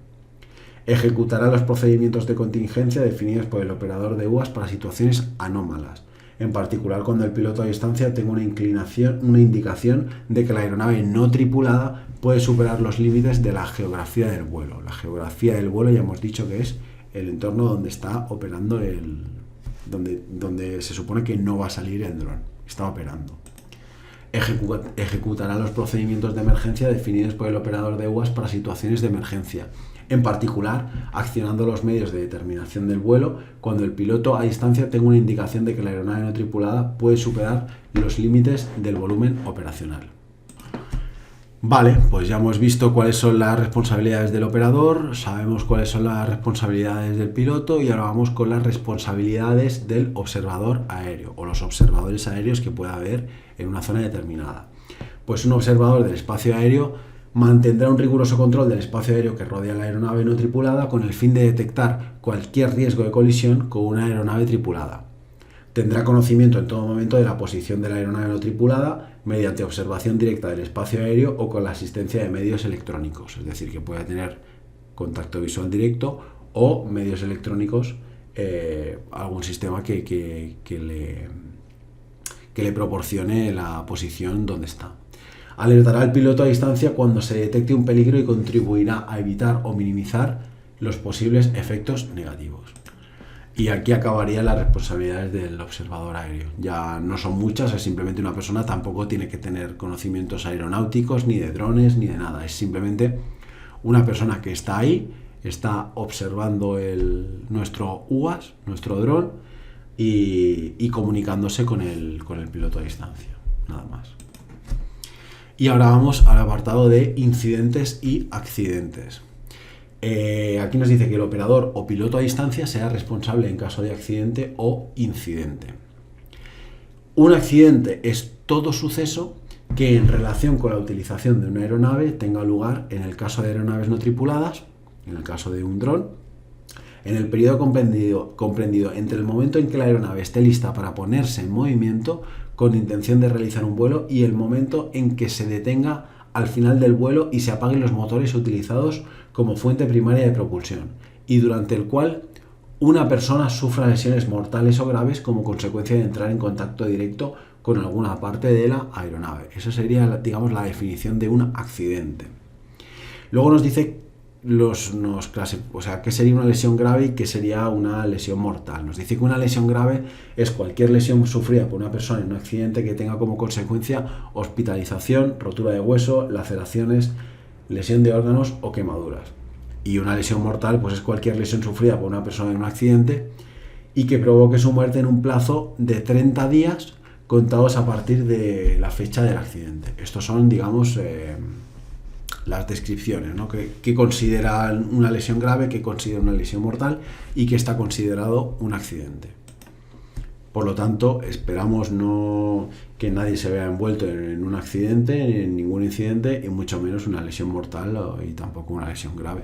Speaker 1: Ejecutará los procedimientos de contingencia definidos por el operador de UAS para situaciones anómalas, en particular cuando el piloto a distancia tenga una indicación de que la aeronave no tripulada puede superar los límites de la geografía del vuelo. La geografía del vuelo ya hemos dicho que es el entorno donde está operando donde se supone que no va a salir el dron, está operando. Ejecutará los procedimientos de emergencia definidos por el operador de UAS para situaciones de emergencia, en particular accionando los medios de determinación del vuelo cuando el piloto a distancia tenga una indicación de que la aeronave no tripulada puede superar los límites del volumen operacional. Vale, pues ya hemos visto cuáles son las responsabilidades del operador, sabemos cuáles son las responsabilidades del piloto y ahora vamos con las responsabilidades del observador aéreo o los observadores aéreos que pueda haber en una zona determinada. Pues un observador del espacio aéreo mantendrá un riguroso control del espacio aéreo que rodea la aeronave no tripulada con el fin de detectar cualquier riesgo de colisión con una aeronave tripulada. Tendrá conocimiento en todo momento de la posición de la aeronave no tripulada mediante observación directa del espacio aéreo o con la asistencia de medios electrónicos, es decir, que pueda tener contacto visual directo o medios electrónicos, algún sistema que le proporcione la posición donde está. Alertará al piloto a distancia cuando se detecte un peligro y contribuirá a evitar o minimizar los posibles efectos negativos. Y aquí acabarían las responsabilidades del observador aéreo. Ya no son muchas, es simplemente una persona, tampoco tiene que tener conocimientos aeronáuticos, ni de drones, ni de nada. Es simplemente una persona que está ahí, está observando nuestro UAS, nuestro dron, y comunicándose con el piloto a distancia, nada más. Y ahora vamos al apartado de incidentes y accidentes. Aquí nos dice que el operador o piloto a distancia será responsable en caso de accidente o incidente. Un accidente es todo suceso que en relación con la utilización de una aeronave tenga lugar en el caso de aeronaves no tripuladas, en el caso de un dron, en el periodo comprendido entre el momento en que la aeronave esté lista para ponerse en movimiento con intención de realizar un vuelo y el momento en que se detenga al final del vuelo y se apaguen los motores utilizados como fuente primaria de propulsión, y durante el cual una persona sufra lesiones mortales o graves como consecuencia de entrar en contacto directo con alguna parte de la aeronave. Eso sería, digamos, la definición de un accidente. Luego nos dice qué sería una lesión grave y qué sería una lesión mortal. Nos dice que una lesión grave es cualquier lesión sufrida por una persona en un accidente que tenga como consecuencia hospitalización, rotura de hueso, laceraciones, lesión de órganos o quemaduras. Y una lesión mortal pues es cualquier lesión sufrida por una persona en un accidente y que provoque su muerte en un plazo de 30 días contados a partir de la fecha del accidente. Estos son, digamos, las descripciones, ¿no? ¿Qué considera una lesión grave, qué considera una lesión mortal y qué está considerado un accidente? Por lo tanto, esperamos que nadie se vea envuelto en un accidente, en ningún incidente, y mucho menos una lesión mortal y tampoco una lesión grave.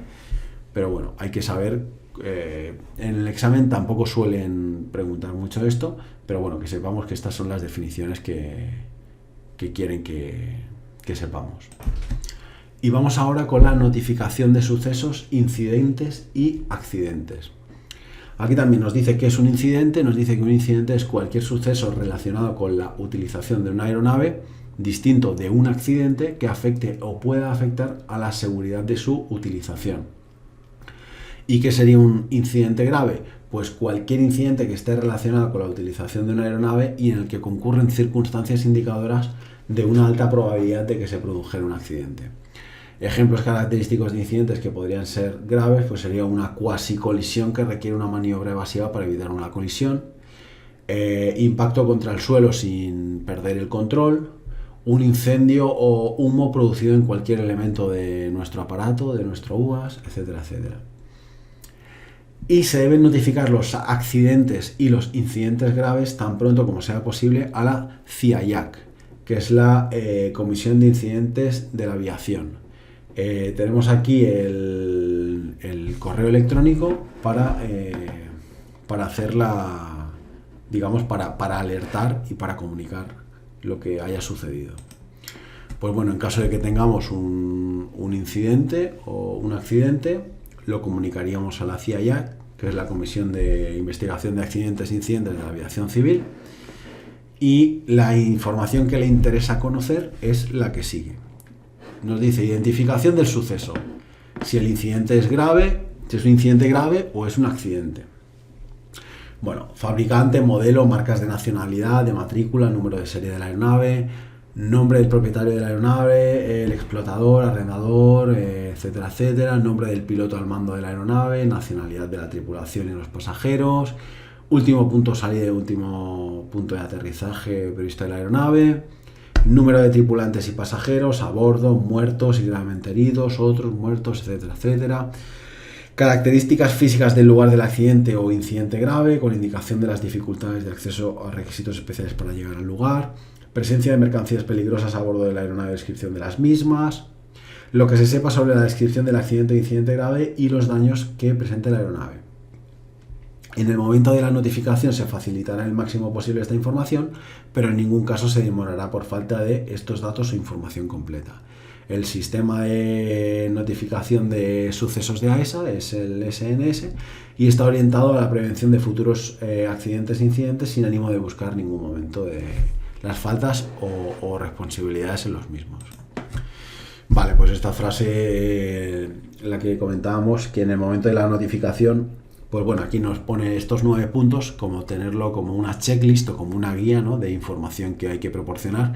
Speaker 1: Pero bueno, hay que saber, en el examen tampoco suelen preguntar mucho esto, pero bueno, que sepamos que estas son las definiciones que quieren que sepamos. Y vamos ahora con la notificación de sucesos, incidentes y accidentes. Aquí también nos dice qué es un incidente. Nos dice que un incidente es cualquier suceso relacionado con la utilización de una aeronave, distinto de un accidente que afecte o pueda afectar a la seguridad de su utilización. ¿Y qué sería un incidente grave? Pues cualquier incidente que esté relacionado con la utilización de una aeronave y en el que concurren circunstancias indicadoras de una alta probabilidad de que se produjera un accidente. Ejemplos característicos de incidentes que podrían ser graves pues sería una cuasi colisión que requiere una maniobra evasiva para evitar una colisión, impacto contra el suelo sin perder el control, un incendio o humo producido en cualquier elemento de nuestro aparato, de nuestro UAS, etcétera, etcétera. Y se deben notificar los accidentes y los incidentes graves tan pronto como sea posible a la CIAIAC, que es la Comisión de Incidentes de la Aviación. Tenemos aquí el correo electrónico para hacer para alertar y para comunicar lo que haya sucedido. Pues bueno, en caso de que tengamos un incidente o un accidente, lo comunicaríamos a la CIAIAC, que es la Comisión de Investigación de Accidentes e Incidentes de la Aviación Civil, y la información que le interesa conocer es la que sigue. Nos dice identificación del suceso, si el incidente es grave, si es un incidente grave o es un accidente. Bueno, fabricante, modelo, marcas de nacionalidad, de matrícula, número de serie de la aeronave, nombre del propietario de la aeronave, el explotador, arrendador, etcétera, etcétera, nombre del piloto al mando de la aeronave, nacionalidad de la tripulación y los pasajeros, último punto de salida y último punto de aterrizaje previsto de la aeronave, número de tripulantes y pasajeros a bordo, muertos y gravemente heridos, otros muertos, etcétera, etcétera. Características físicas del lugar del accidente o incidente grave, con indicación de las dificultades de acceso a requisitos especiales para llegar al lugar. Presencia de mercancías peligrosas a bordo de la aeronave, descripción de las mismas. Lo que se sepa sobre la descripción del accidente e incidente grave y los daños que presente la aeronave. En el momento de la notificación se facilitará el máximo posible esta información, pero en ningún caso se demorará por falta de estos datos o información completa. El sistema de notificación de sucesos de AESA es el SNS y está orientado a la prevención de futuros accidentes e incidentes sin ánimo de buscar ningún momento de las faltas o responsabilidades en los mismos. Vale, pues esta frase, la que comentábamos, que en el momento de la notificación, pues bueno, aquí nos pone estos 9 puntos, como tenerlo como una checklist o como una guía, ¿no?, de información que hay que proporcionar.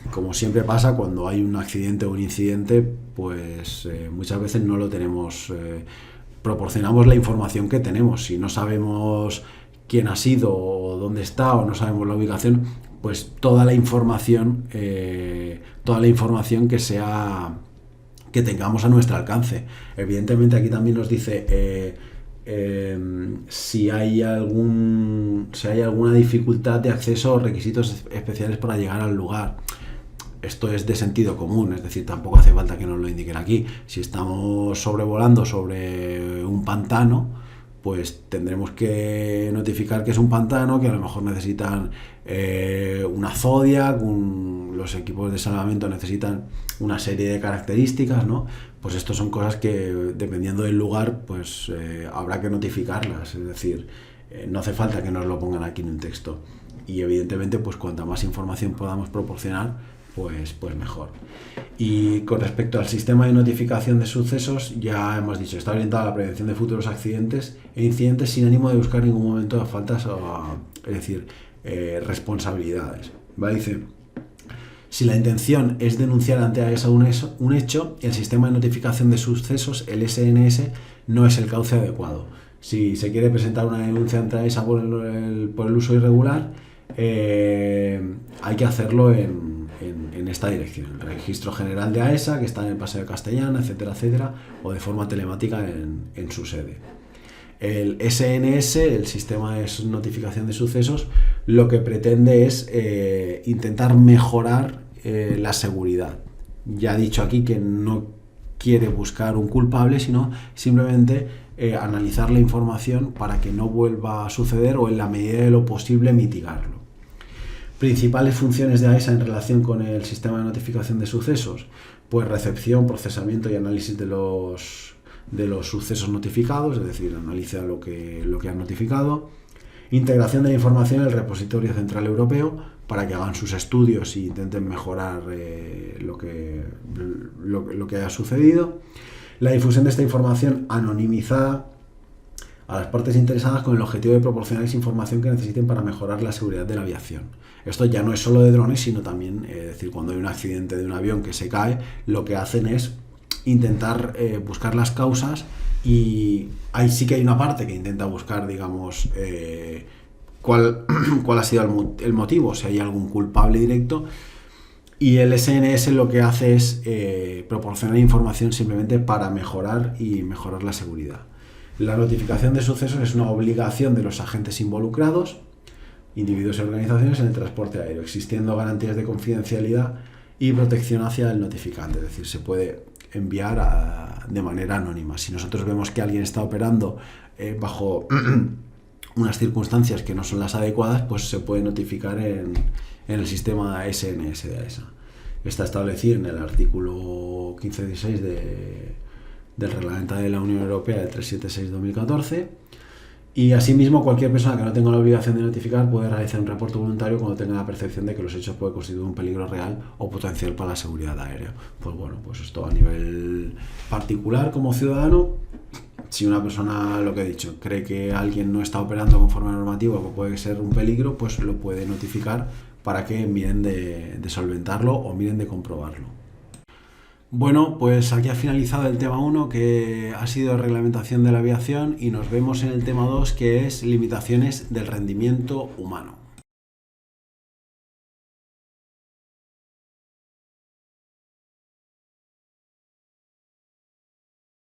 Speaker 1: Como siempre pasa cuando hay un accidente o un incidente, pues muchas veces no lo tenemos, proporcionamos la información que tenemos. Si no sabemos quién ha sido o dónde está o no sabemos la ubicación, pues toda la información que tengamos a nuestro alcance. Evidentemente aquí también nos dice si hay alguna dificultad de acceso o requisitos especiales para llegar al lugar. Esto es de sentido común, es decir, tampoco hace falta que nos lo indiquen aquí. Si estamos sobrevolando sobre un pantano, pues tendremos que notificar que es un pantano, que a lo mejor necesitan una Zodiac, los equipos de salvamento necesitan una serie de características, ¿no? Pues esto son cosas que, dependiendo del lugar, pues habrá que notificarlas, es decir, no hace falta que nos lo pongan aquí en un texto. Y evidentemente, pues cuanta más información podamos proporcionar, pues mejor. Y con respecto al sistema de notificación de sucesos, ya hemos dicho, está orientado a la prevención de futuros accidentes e incidentes sin ánimo de buscar en ningún momento faltas, es decir, responsabilidades. ¿Vale? Dice, si la intención es denunciar ante AESA un hecho, el sistema de notificación de sucesos, el SNS, no es el cauce adecuado. Si se quiere presentar una denuncia ante AESA por el uso irregular, hay que hacerlo en esta dirección, el Registro General de AESA, que está en el Paseo de Castellana, etcétera, etcétera, o de forma telemática en su sede. El SNS, el Sistema de Notificación de Sucesos, lo que pretende es intentar mejorar la seguridad. Ya he dicho aquí que no quiere buscar un culpable, sino simplemente analizar la información para que no vuelva a suceder o en la medida de lo posible mitigarlo. Principales funciones de AESA en relación con el sistema de notificación de sucesos, pues recepción, procesamiento y análisis de los sucesos notificados, es decir, analiza lo que han notificado, integración de la información en el repositorio central europeo para que hagan sus estudios e intenten mejorar lo que haya sucedido, la difusión de esta información anonimizada a las partes interesadas con el objetivo de proporcionarles información que necesiten para mejorar la seguridad de la aviación. Esto ya no es solo de drones, sino también, es decir, cuando hay un accidente de un avión que se cae, lo que hacen es intentar buscar las causas, y ahí sí que hay una parte que intenta buscar, digamos, cuál ha sido el motivo, si hay algún culpable directo, y el SNS lo que hace es proporcionar información simplemente para mejorar la seguridad. La notificación de sucesos es una obligación de los agentes involucrados, individuos y organizaciones, en el transporte aéreo, existiendo garantías de confidencialidad y protección hacia el notificante, es decir, se puede enviar de manera anónima. Si nosotros vemos que alguien está operando bajo unas circunstancias que no son las adecuadas, pues se puede notificar en el sistema SNS de AESA. Está establecido en el artículo 15.16 del Reglamento de la Unión Europea del 376/2014, y asimismo cualquier persona que no tenga la obligación de notificar puede realizar un reporte voluntario cuando tenga la percepción de que los hechos pueden constituir un peligro real o potencial para la seguridad aérea. Pues bueno, pues esto a nivel particular como ciudadano, si una persona, lo que he dicho, cree que alguien no está operando conforme a la normativa o que puede ser un peligro, pues lo puede notificar para que miren de solventarlo o miren de comprobarlo. Bueno, pues aquí ha finalizado el tema 1, que ha sido reglamentación de la aviación, y nos vemos en el tema 2, que es limitaciones del rendimiento humano.